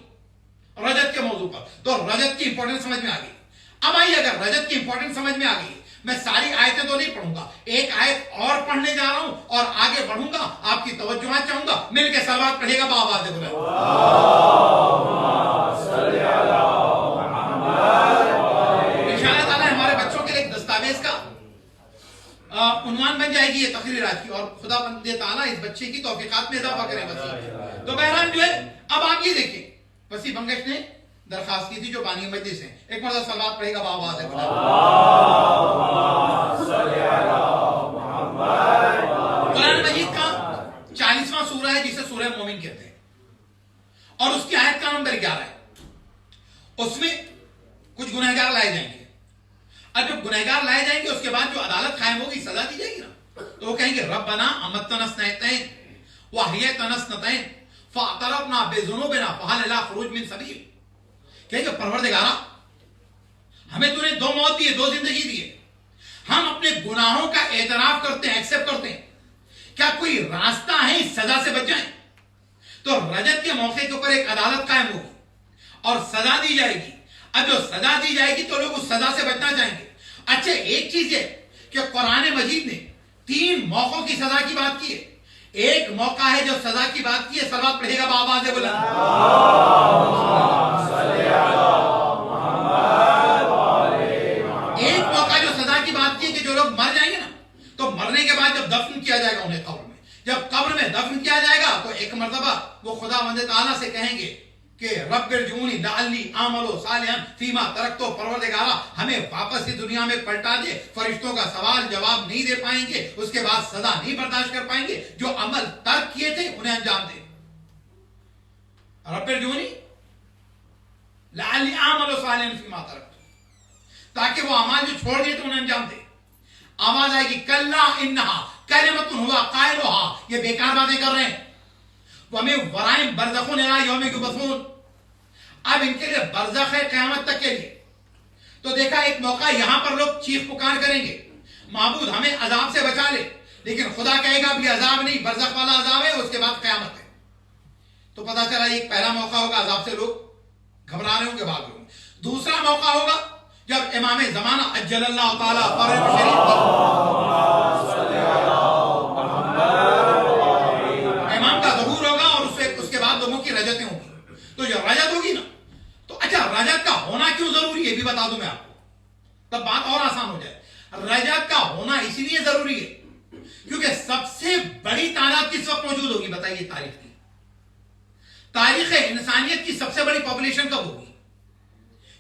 رجت کے موضوع پر. تو رجت کی امپورٹنس سمجھ میں آ گئی. اب آئیے اگر رجت کی امپورٹنس سمجھ میں آ گئی، میں ساری آیتیں تو نہیں پڑھوں گا، ایک آیت اور پڑھنے جا رہا ہوں اور آگے بڑھوں گا. آپ کی توجہات چاہوں گا، مل کے صلوات پڑھے گا بآواز بلند. عنوان بن جائے گی یہ تقریرات کی، اور خدا بند تعالیٰ اس بچے کی توفیقات میں اضافہ کرے وسیع. تو بہرحال جو ہے اب آپ یہ دیکھیں وسیع بنگش نے درخواست کی تھی جو بانی مجلس ہیں، ایک مرتبہ صلوات پڑھے گا بآواز ہے. قرآن مجید کا 40واں سورہ ہے جسے سورہ مومن کہتے ہیں، اور اس کی آیت کا نمبر 11 ہے. اس میں کچھ گنہگار لائے جائیں گے، اور جب گنہگار لائے جائیں گے اس کے بعد جو عدالت قائم ہوگی، سزا دی جائے گی نا، تو وہ کہیں گے ربنا امتنا اثنتین واحییتنا اثنتین فاعترفنا بذنوبنا فہل الی خروج من سبیل. کہیں گے پروردگارا ہمیں تو نے 2 موت دیے، 2 زندگی دیے، ہم اپنے گناہوں کا اعتراف کرتے ہیں، ایکسپٹ کرتے ہیں، کیا کوئی راستہ ہے اس سزا سے بچ جائیں؟ تو رجت کے موقع کے اوپر ایک عدالت قائم ہوگی اور سزا دی جائے گی. اب جو سزا دی جائے گی تو لوگ اس سزا سے بچنا چاہیں گے. اچھا ایک چیز ہے کہ قرآن مجید نے 3 موقعوں کی سزا کی بات کی ہے. ایک موقع ہے جو سزا کی بات کی ہے، صلوات پڑھے گا بآواز بلند. ایک موقع جو سزا کی بات کی ہے کہ جو لوگ مر جائیں گے نا، تو مرنے کے بعد جب دفن کیا جائے گا انہیں قبر میں، جب قبر میں دفن کیا جائے گا تو ایک مرتبہ وہ خدا بند تعالیٰ سے کہیں گے کہ رب ارجعونی لعلی اعمل صالحا فیما ترکت، پروردگارا ہمیں واپس ہی دنیا میں پلٹا دے. فرشتوں کا سوال جواب نہیں دے پائیں گے، اس کے بعد سزا نہیں برداشت کر پائیں گے، جو عمل ترک کیے تھے انہیں انجام دے. رب ارجعونی لعلی اعمل صالحا فیما ترکت، تاکہ وہ اعمال جو چھوڑ دیے تھے انہیں انجام دے. آواز آئے گی کلا انہا کلمۃ ہوا قائلھا، یہ بیکار باتیں کر رہے ہیں. وَمِن وَرَائِهِمْ بَرْزَخٌ إِلَىٰ يَوْمِ يُبْعَثُونَ، اب ان کے لیے برزخ ہے قیامت تک کے لیے. تو دیکھا ایک موقع یہاں پر لوگ چیخ پکار کریں گے معبود ہمیں عذاب سے بچا لے، لیکن خدا کہے گا ابھی عذاب نہیں، برزخ والا عذاب ہے، اس کے بعد قیامت ہے. تو پتا چلا ایک پہلا موقع ہوگا عذاب سے لوگ گھبرا رہے ہوں گے، بھاگ رہے ہوں گے. دوسرا موقع ہوگا جب امام زمانہ عجل اللہ تعالیٰ فرج شریف امام کا ظہور ہوگا، اور اس کے بعد لوگوں کی رجتیں ہوں گی. تو جو رجت ہوگی نا، تو اچھا رجت کا ہونا کیوں ضروری ہے یہ بھی بتا دوں میں آپ کو، تب بات اور آسان ہو جائے. رجت کا ہونا اسی لیے ضروری ہے کیونکہ سب سے بڑی تعداد کس وقت موجود ہوگی بتائیے؟ تاریخ انسانیت کی سب سے بڑی پاپولیشن کب ہوگی؟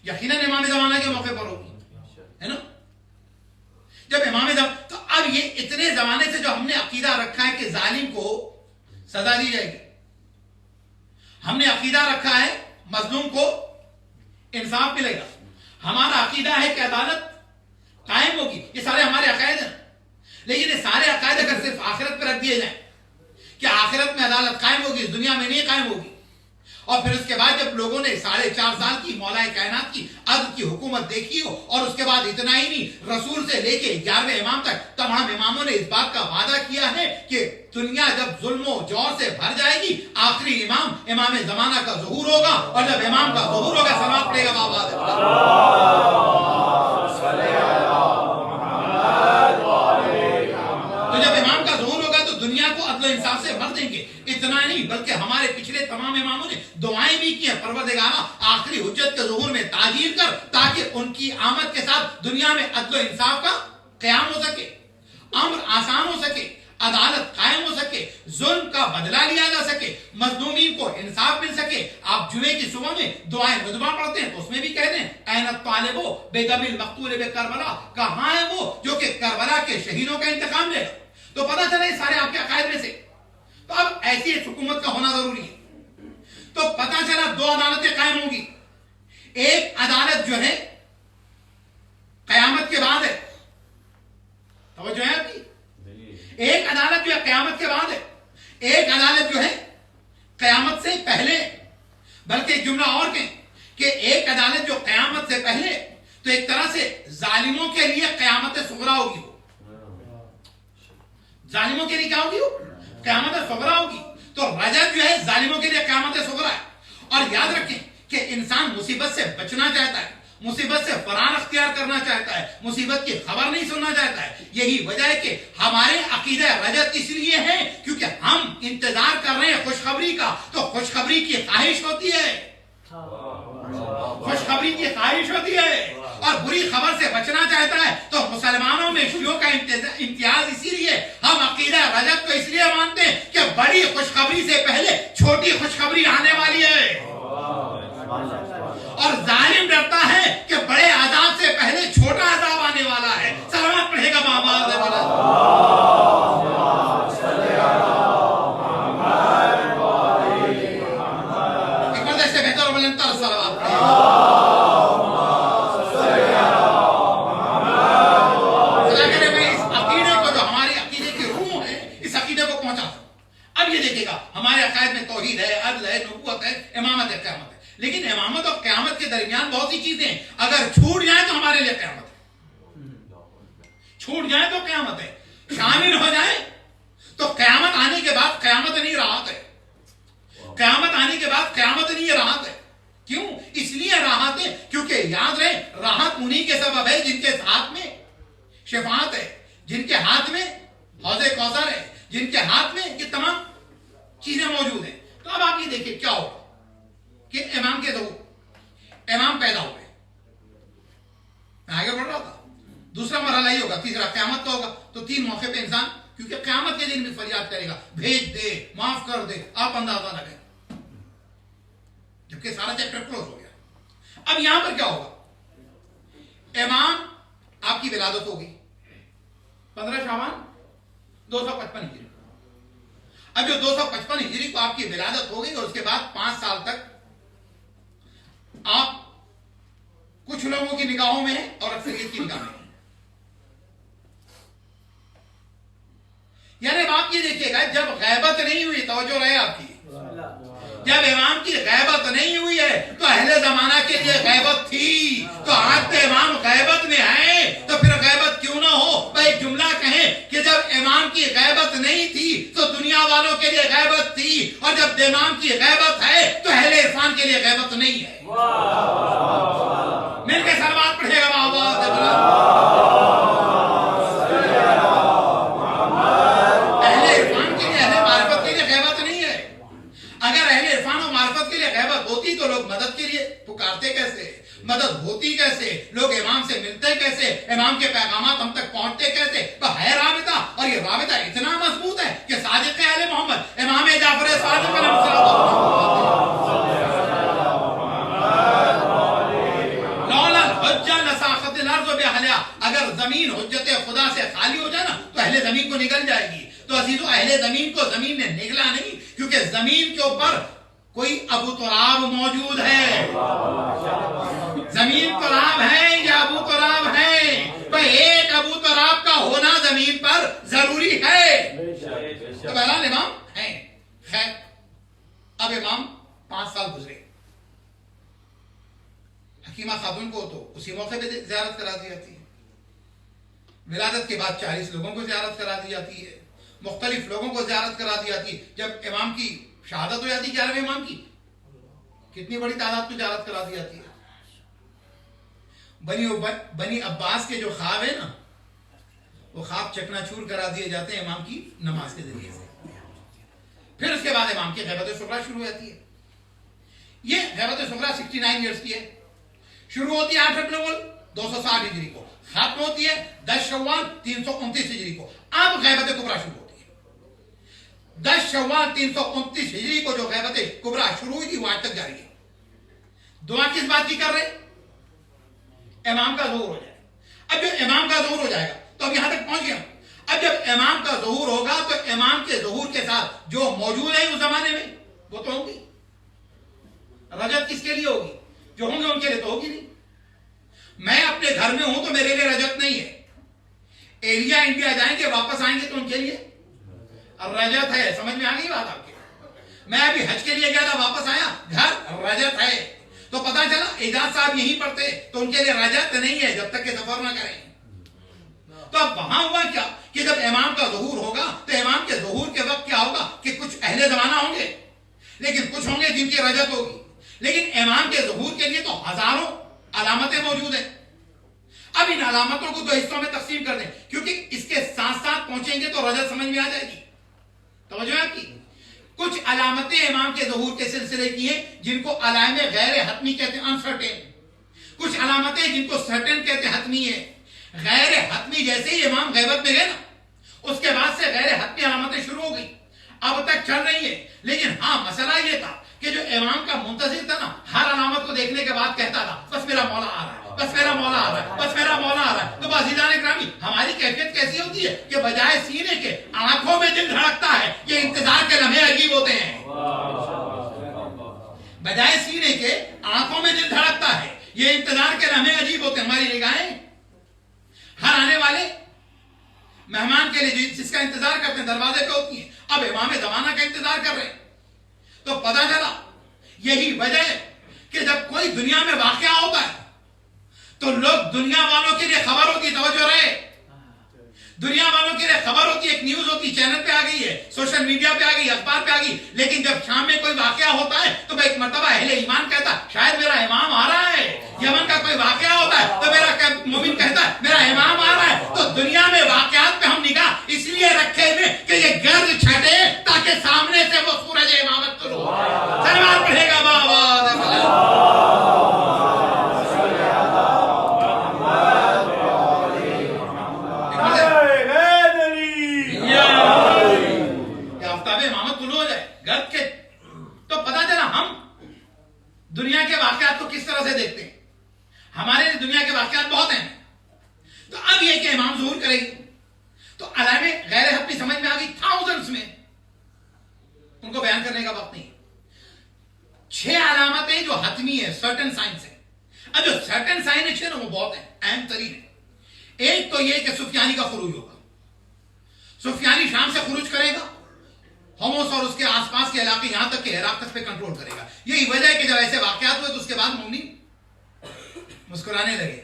یقیناً امام زمانہ کے موقع پر ہوگی، ہے نا. جب امام زمانہ، تو اب یہ اتنے زمانے سے جو ہم نے عقیدہ رکھا ہے کہ ظالم کو سزا دی جائے گی، ہم نے عقیدہ رکھا ہے مظلوم کو انصاف ملے گا، ہمارا عقیدہ ہے کہ عدالت قائم ہوگی، یہ سارے ہمارے عقائد ہیں. لیکن یہ سارے عقائد اگر صرف آخرت پہ رکھ دیے جائیں کہ آخرت میں عدالت قائم ہوگی، اس دنیا میں نہیں قائم ہوگی، اور پھر اس کے بعد جب لوگوں نے 4.5 سال کی مولا کائنات کی عدل کی حکومت دیکھی ہو، اور اس کے بعد اتنا ہی نہیں، رسول سے لے کے 11ویں امام تک تمام اماموں نے اس بات کا وعدہ کیا ہے کہ دنیا جب ظلم و جور سے بھر جائے گی، آخری امام زمانہ کا ظہور ہوگا، اور جب امام کا ظہور ہوگا صلوات پڑھے گا آواز تو جب امام کا ظہور ہوگا تو دنیا کو عدل و انصاف سے بھر دیں گے. اتنا نہیں بلکہ ہمارے پچھلے تمام اماموں نے دعائیں بھی کی ہیں، پروردگارا آخری حجت کے ظہور میں تاخیر کر تاکہ ان کی آمد کے ساتھ دنیا میں عدل و انصاف کا قیام ہو سکے، امر آسان ہو سکے، عدالت قائم ہو سکے، ظلم کا بدلہ لیا جا سکے، مظلومین کو انصاف مل سکے. آپ جمعے کی صبح میں دعائیں ندبہ پڑھتے ہیں تو اس میں بھی کہتے ہیں این الطالب بدم المقتول بکربلا، کہاں ہے وہ جو کہ کربلا کے شہیدوں کا انتقام لے گا. تو پتہ چلے سارے آپ کے عقائد میں سے. تو اب ایسی ایک حکومت کا ہونا ضروری ہے. تو پتہ چلا 2 عدالتیں قائم ہوں گی. ایک عدالت جو ہے قیامت کے بعد ہے، توجہ ہے آپ کی، ایک عدالت جو ہے قیامت کے بعد ہے، ایک عدالت جو ہے قیامت سے پہلے. بلکہ ایک جملہ اور کہیں کہ ایک عدالت جو قیامت سے پہلے، تو ایک طرح سے ظالموں کے لیے قیامت صغریٰ ہوگی. ظالموں کے لیے کیا ہوگی؟ قیامت صغریٰ ہوگی. تو رجت جو ہے ظالموں کے لیے قیامت صغریٰ ہے. اور یاد رکھیں کہ انسان مصیبت سے بچنا چاہتا ہے، مصیبت سے فرار اختیار کرنا چاہتا ہے، مصیبت کی خبر نہیں سننا چاہتا ہے. یہی وجہ ہے کہ ہمارے عقیدہ رجت اس لیے ہے کیونکہ ہم انتظار کر رہے ہیں خوشخبری کا. تو خوشخبری کی خواہش ہوتی ہے، خوشخبری کی خواہش ہوتی ہے، اور بری خبر سے بچنا چاہتا ہے تو مسلمانوں میں شیعوں کا امتیاز اسی لیے ہم عقیدہ رجب کو اس لیے مانتے ہیں کہ بڑی خوشخبری سے پہلے چھوٹی خوشخبری آنے والی ہے، اور ظالم ڈرتا ہے کہ بڑے عذاب سے پہلے چھوٹا عذاب آنے والا ہے۔ سلامت پڑھے گا محمد ایک مرد سے بہتر بلندر صلوات اب یہ دیکھے گا ہمارے عقائد میں توحید ہے، عدل ہے، نبوت ہے، امامت ہے، قیامت ہے، لیکن امامت اور قیامت کے درمیان بہت سی چیزیں ہیں، اگر چھوٹ جائیں تو ہمارے لیے قیامت ہے، چھوٹ جائیں تو قیامت ہے، شامل ہو جائیں تو قیامت آنے کے بعد قیامت نہیں راحت ہے، قیامت آنے کے بعد قیامت نہیں راحت ہے۔ کیوں؟ اس لیے راحت ہے کیونکہ یاد رہے راحت انہی کے سبب ہے جن کے ہاتھ میں شفاعت ہے، جن کے ہاتھ میں حوض کوثر ہے، جن کے ہاتھ میں یہ تمام چیزیں موجود ہیں۔ تو اب آپ یہ دیکھیں کیا ہوگا کہ امام کے ظہور، امام پیدا ہوئے، میں آگے بڑھ رہا تھا، دوسرا مرحلہ یہ ہوگا، تیسرا قیامت کا ہوگا، تو تین موقع پہ انسان کیونکہ قیامت کے دن بھی فریاد کرے گا، بھیج دے، معاف کر دے، آپ اندازہ لگیں، جبکہ سارا چیپٹر کلوز ہو گیا۔ اب یہاں پر کیا ہوگا؟ امام آپ کی ولادت ہوگی 15 شعبان 255 ہجری۔ اب جو 255 ہجری کو آپ کی ولادت ہو گئی اور اس کے بعد 5 سال تک آپ کچھ لوگوں کی نگاہوں میں ہیں اور اکثریت کی نگاہ میں ہیں۔ یعنی آپ یہ دیکھیے گا جب غیبت نہیں ہوئی، توجہ رہے آپ کی، جب امام کی غیبت نہیں ہوئی ہے تو اہل زمانہ کے لیے غیبت تھی، تو آج تو امام غیبت میں ہے تو پھر غیبت کیوں نہ ہو؟ میں ایک جملہ کہیں کہ جب امام کی غیبت نہیں تھی تو دنیا والوں کے لیے غیبت تھی، اور جب امام کی غیبت ہے تو اہل عرفان کے لیے غیبت نہیں ہے۔ مل کے سلوات پڑھے گا اہل عرفان کے لیے، اہل معرفت کے لیے غیبت نہیں ہے۔ اگر اہل عرفان و معرفت کے لیے غیبت ہوتی تو لوگ مدد کے لیے پکارتے کیسے، مدد ہوتی کیسے، لوگ امام سے ملتے کیسے، امام کے پیغامات ہم تک پہنچتے کیسے؟ وہ ہے رابطہ، اور یہ رابطہ اتنا مضبوط ہے کہ صادق اہل محمد امام جعفر صادق علیہ اگر زمین حجت خدا سے خالی ہو جائے نا تو اہل زمین کو نگل جائے گی۔ تو عزیزو اہل زمین کو زمین نے نگلا نہیں، کیونکہ زمین کے اوپر کوئی ابو تراب موجود ہے۔ زمین تراب ہے یا ابو تراب ہے؟ تو ایک ابو تراب کا ہونا زمین پر ضروری ہے۔ تو بہرحال امام ہیں۔ خیر اب امام 5 سال گزرے، حکیمہ خاتون کو تو اسی موقع پہ زیارت کرا دی جاتی ہے، ولادت کے بعد 40 لوگوں کو زیارت کرا دی جاتی ہے، مختلف لوگوں کو زیارت کرا دی جاتی ہے۔ جب امام کی شہادت ہو جاتی ہے 11ویں امام کی، کتنی بڑی تعداد کو زیارت کرا دی جاتی ہے۔ بنی عباس کے جو خواب ہے نا، وہ خواب چکنا چور کرا دیے جاتے ہیں امام کی نماز کے ذریعے سے۔ پھر اس کے بعد امام کی غیبت صغریٰ شروع ہو جاتی ہے۔ یہ غیبت صغریٰ 69 ایئرس کی ہے، شروع ہوتی ہے 8 ربیع الاول 260 ہجری کو، ختم ہوتی ہے 10 شوال 329 ہجری کو۔ اب غیبت کبریٰ شروع ہوتی ہے۔ 10 شوال 329 ہجری کو جو غیبت کبریٰ شروع ہوئی تھی وہ آج تک جاری ہے۔ دعا کس بات کی کر رہے؟ امام کا ظہور ہو جائے۔ اب جب امام کا ظہور ہو جائے گا تو اب یہاں تک پہنچ گیا۔ اب جب امام کا ظہور ہوگا تو امام کے ظہور کے ساتھ جو موجود ہے اس زمانے میں وہ تو ہوگی۔ رجت کس کے لیے ہوگی؟ جو ہوں گے ان کے لیے تو ہوگی نہیں۔ میں اپنے گھر میں ہوں تو میرے لیے رجت نہیں ہے، ایریا انڈیا جائیں گے واپس آئیں گے تو ان کے لیے رجت ہے۔ سمجھ میں آ گئی بات آپ کے؟ میں ابھی حج کے لیے گیا تھا، واپس آیا، گھر رجت ہے۔ تو پتا چلا اعجاز صاحب یہیں پڑھتے تو ان کے لیے رجت نہیں ہے جب تک کہ سفر نہ کریں۔ تو اب وہاں ہوا کیا کہ جب امام کا ظہور ہوگا تو امام کے ظہور کے وقت کیا ہوگا کہ کچھ اہل زمانہ ہوں گے، لیکن کچھ ہوں گے جن کی رجت ہوگی، لیکن امام کے ظہور کے لیے تو ہزاروں علامتیں موجود ہیں۔ اب ان علامتوں کو 2 حصوں میں تقسیم کر دیں، کیونکہ اس کے ساتھ ساتھ پہنچیں گے تو رجت سمجھ میں آ جائے گی۔ توجہ آپ کی؟ کچھ علامتیں امام کے ظہور کے سلسلے کی ہیں جن کو علائم غیر حتمی کہتے ہیں، انسرٹین۔ کچھ علامتیں جن کو سرٹن کہتے حتمی ہے. غیر حتمی جیسے ہی امام غیبت میں گئے نا اس کے بعد سے غیر حتمی علامتیں شروع ہو گئی, اب تک چل رہی ہے. لیکن ہاں مسئلہ یہ تھا کہ جو امام کا منتظر تھا نا ہر علامت کو دیکھنے کے بعد کہتا تھا بس میرا مولا آ رہا ہے, بس میرا مولا آ رہا ہے, بس میرا مولا آ رہا ہے. تو عزیزان گرامی ہماری کیفیت کیسی ہوتی ہے کہ بجائے سینے کے آنکھوں میں دل دھڑکتا ہے. یہ انتظار کے لمحے عجیب ہوتے ہیں. بجائے سینے کے آنکھوں میں دل دھڑکتا ہے, یہ انتظار کے لمحے عجیب ہوتے ہیں. ہماری نگاہیں ہر آنے والے مہمان کے لیے جس کا انتظار کرتے ہیں دروازے پہ ہوتی ہیں. اب امام زمانہ کا انتظار کر رہے ہیں تو پتہ چلا یہی وجہ ہے کہ جب کوئی دنیا میں واقعہ ہوتا ہے تو لوگ دنیا والوں کے لیے خبر ہوتی, توجہ رہے, دنیا والوں کے لیے خبر ہوتی, ایک نیوز ہوتی, چینل پہ آ گئی ہے, سوشل میڈیا پہ آ گئی, اخبار پہ آ گئی. لیکن جب شام میں کوئی واقعہ ہوتا ہے تو ایک مرتبہ اہل ایمان کہتا ہے شاید میرا امام آ رہا ہے. یمن کا کوئی واقعہ ہوتا ہے تو میرا مومن کہتا ہے میرا امام آ رہا ہے. تو دنیا میں واقعات پہ ہم نگاہ اس لیے رکھے ہوئے کہ یہ گرد چھٹے تاکہ سامنے سے وہ سورج امامت طلوع ہو. سلمان پڑھے گا بابا دنیا کے واقعات کو کس طرح سے دیکھتے ہیں. ہمارے لیے دنیا کے واقعات بہت ہیں. تو اب یہ کہ امام ظہور کرے گی تو علامے غیر حتمی سمجھ میں آ گئی تھاؤزنڈز میں, ان کو بیان کرنے کا وقت نہیں. 6 علامتیں جو حتمی ہے, سرٹن سائنس ہے. اب جو سرٹن سائنس ہے نا وہ بہت ہیں, اہم ترین ہے. ایک تو یہ کہ سفیانی کا خروج ہوگا. سفیانی شام سے خروج کرے گا, ہوموس اور اس کے آس پاس کے علاقے یہاں تک کہ عراق تک پہ کنٹرول کرے گا. یہی وجہ ہے کہ جب ایسے واقعات ہوئے تو اس کے بعد مومنین مسکرانے لگے,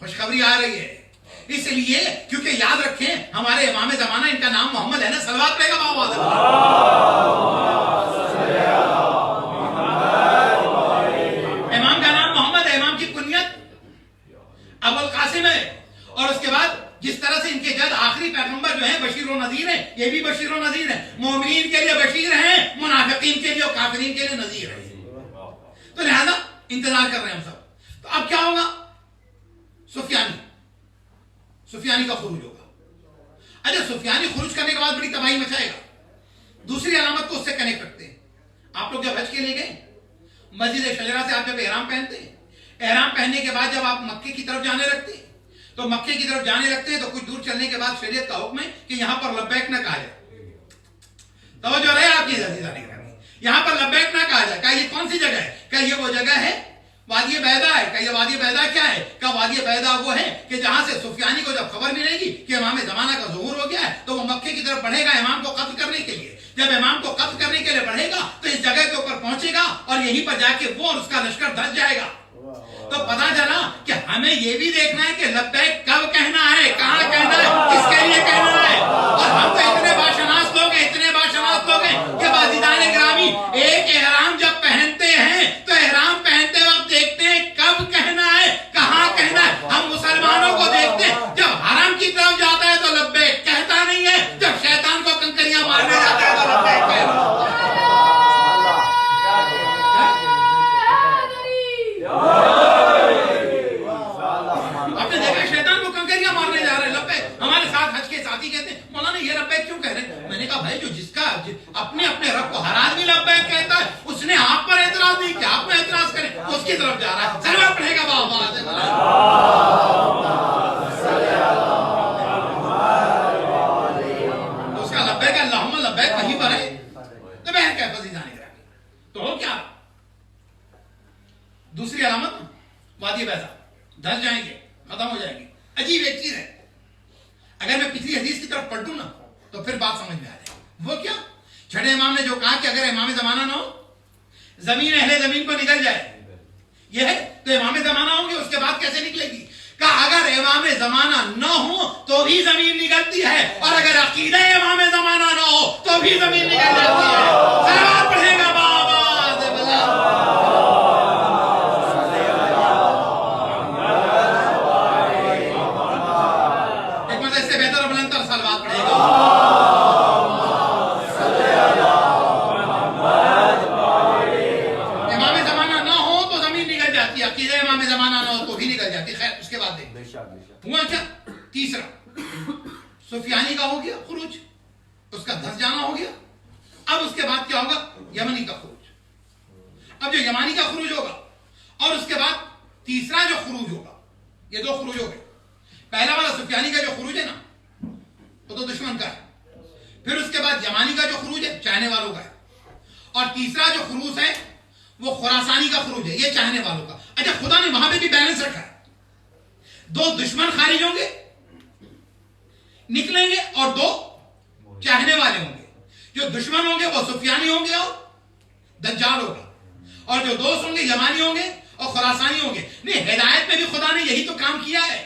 خوشخبری آ رہی ہے. اس لیے کیونکہ یاد رکھیں ہمارے امام زمانہ ان کا نام محمد ہے نا, صلوات پڑے گا محمد. امام کا نام محمد ہے, امام کی کنیت ابو القاسم ہے. اور اس کے بعد جس طرح سے ان کے جد آخری پیغمبر جو ہیں بشیر و نذیر ہیں, یہ بھی بشیر و نذیر ہیں. مومنین کے لیے بشیر ہیں, منافقین کے لیے اور کافرین کے لیے نذیر ہیں. تو لہذا انتظار کر رہے ہیں ہم سب. تو اب کیا ہوگا؟ سفیانی کا خروج ہوگا. اچھا سفیانی خروج کرنے کے بعد بڑی تباہی مچائے گا. دوسری علامت کو اس سے کنیکٹ رکھتے ہیں. آپ لوگ جب حج کے لیے گئے مسجد شجرہ سے آپ جب احرام پہنتے ہیں, احرام پہننے کے بعد جب آپ مکے کی طرف جانے لگتے ہیں تو مکے کی طرف جانے لگتے ہیں تو کچھ دور چلنے کے بعد شریعت کا حکم ہے کہ یہاں پر لبیک نہ کہا جائے. توجہ رہے آپ کی عزیزان گرامی, یہاں پر لبیک نہ کہا جائے. کہا یہ کون سی جگہ ہے؟ کہا یہ وہ جگہ ہے وادی بیضا ہے. کہا یہ وادی بیضا کیا ہے؟ کہا وادی بیضا وہ ہے کہ جہاں سے سفیانی کو جب خبر ملے گی کہ امام زمانہ کا ظہور ہو گیا ہے تو وہ مکے کی طرف بڑھے گا امام کو قتل کرنے کے لیے. جب امام کو قتل کرنے کے لیے بڑھے گا تو اس جگہ کے اوپر پہنچے گا اور یہیں پر جا کے وہ اور اس کا لشکر دھس جائے گا. تو پتا چلا کہ ہمیں یہ بھی دیکھنا ہے کہ لبیک کب کہنا ہے, کہاں کہنا ہے, کس کے لیے کہنا ہے. اور ہم تو اتنے باشناس لوگ ہیں, اتنے باشناس لوگ ہیں کہ عزیزان گرامی ایک احرام جب پہنتے ہیں تو احرام پہنتے وقت دیکھتے ہیں کب کہنا ہے, کہاں کہنا ہے. ہم مسلمانوں کو دیکھتے ہیں جب حرم کی طرف جاتا ہے تو لبیک کہتا نہیں ہے, جب شیطان کو کنکریاں مارنے جاتا ہے تو لبیک کہتا ہے. بھائی جو جس کا اپنے اپنے رب کو ہر آدمی لبیک کہتا ہے, اس نے آپ پر اعتراض نہیں کیا, آپ نے اعتراض کریں اس کی طرف جا رہا ہے. سلام پڑھے گا بابا اس کا لبیک اللہم لبیک وہیں پر ہے. تو بہن کیا فضی جانے گا تو کیا دوسری علامت وادی بیضا, دھس جائیں گے, ختم ہو جائیں گے. عجیب ایک چیز ہے, اگر میں پچھلی حدیث کی طرف پلٹوں نا تو پھر بات سمجھ میں آ جائے. وہ کیا؟ چھٹے امام نے جو کہا کہ اگر امام زمانہ نہ ہو زمین اہل زمین کو نکل جائے, یہ ہے تو امام زمانہ ہوں گے اس کے بعد کیسے نکلے گی؟ کہا اگر امام زمانہ نہ ہو تو بھی زمین نکلتی ہے, اور اگر عقیدہ امام زمانہ نہ ہو تو بھی زمین نکل جاتی ہے. صلوات پڑھے گا بابا ایک مطلب اس سے بہتر بلند تر صلوات پڑھے گا. عقیدہ امام یمنی کا خروج. اب جو یمانی کا خروج ہوگا اور اس کے بعد تیسرا جو خروج ہوگا, یہ دو خروج ہو گئے. پہلا والا سفیانی کا جو خروج ہے نا وہ تو دشمن کا ہے, پھر اس کے بعد یمانی کا جو خروج ہے چاہنے والوں کا ہے, اور تیسرا جو خروج ہے وہ خراسانی کا خروج ہے, یہ چاہنے والوں کا. اچھا خدا نے وہاں پہ بھی بیلنس رکھا ہے, دو دشمن خارج ہوں گے نکلیں گے اور دو چاہنے والے ہوں گے. جو دشمن ہوں گے وہ سفیانی ہوں گے اور دجال ہوگا, اور جو دوست ہوں گے یمانی ہوں گے اور خراسانی ہوں گے. نہیں, ہدایت میں بھی خدا نے یہی تو کام کیا ہے,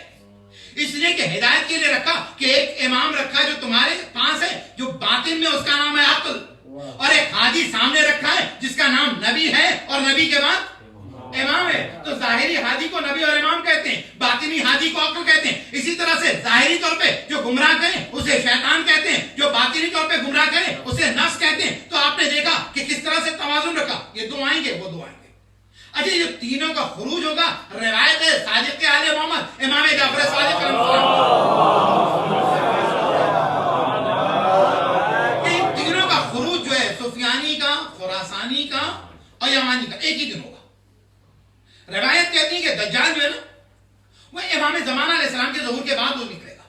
اس لیے کہ ہدایت کے لیے رکھا کہ ایک امام رکھا جو تمہارے پاس ہے, جو باطن میں اس کا نام ہے عقل, اور ایک حاجی سامنے رکھا ہے جس کا نام نبی ہے اور نبی کے بعد امام ہے. تو ظاہری حاجی کو نبی اور امام کہتے ہیں, باطنی حاجی کو عقل کہتے ہیں. اسی طرح سے ظاہری طور پہ جو گمراہ کریں اسے شیطان کہتے ہیں, جو باطنی طور پہ گمراہ کریں اسے نفس کہتے ہیں. تو آپ نے دیکھا کہ کس طرح سے توازن رکھا, یہ دو آئیں گے وہ دو آئیں گے. اچھا یہ تینوں کا خروج ہوگا, روایت ہے صادق آل محمد امام جعفر صادق علیہ السلام, ان تینوں کا خروج جو ہے سفیانی کا, خراسانی کا اور یمانی کا ایک ہی دن ہوگا. روایت کہتی ہے کہ دجال جو ہے نا وہ امام زمانہ علیہ السلام کے ظہور کے بعد وہ نکلے گا.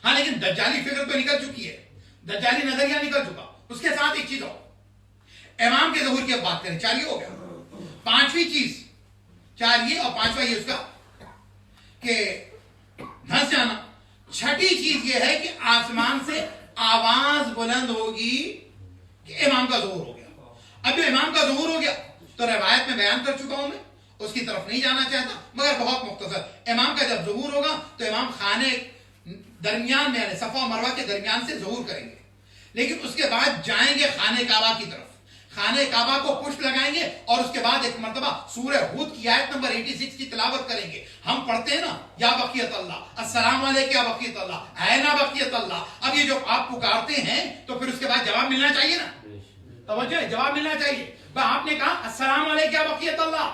ہاں لیکن دجالی فکر تو نکل چکی ہے, دجالی نظریہ نکل چکا. اس کے ساتھ ایک چیز اور, امام کے ظہور کی بات کریں, 4 یہ ہو گیا. پانچویں چیز, 4 یہ اور پانچواں یہ اس کا کہ دھنس جانا. چھٹی چیز یہ ہے کہ آسمان سے آواز بلند ہوگی کہ امام کا ظہور ہو گیا. اب جو امام کا ظہور ہو گیا تو روایت میں بیان کر چکا ہوں میں, اس کی طرف نہیں جانا چاہتا مگر بہت مختصر. امام کا جب ظہور ہوگا تو امام خانے درمیان میں یعنی صفا و مروہ کے درمیان سے ظہور کریں گے, لیکن اس کے بعد جائیں گے خانہ کعبہ کی طرف, خانہ کعبہ کو پشت لگائیں گے اور اس کے بعد ایک مرتبہ سورہ ہود کی آیت نمبر 86 کی تلاوت کریں گے. ہم پڑھتے ہیں نا یا بقیت اللہ, السلام علیکم یا بقیت اللہ, اے نا بقیت اللہ. اب یہ جو آپ پکارتے ہیں تو پھر اس کے بعد جواب ملنا چاہیے نا, توجہ ہے, جواب ملنا چاہیے. آپ نے کہا السلام علیکم یا بقیت اللہ,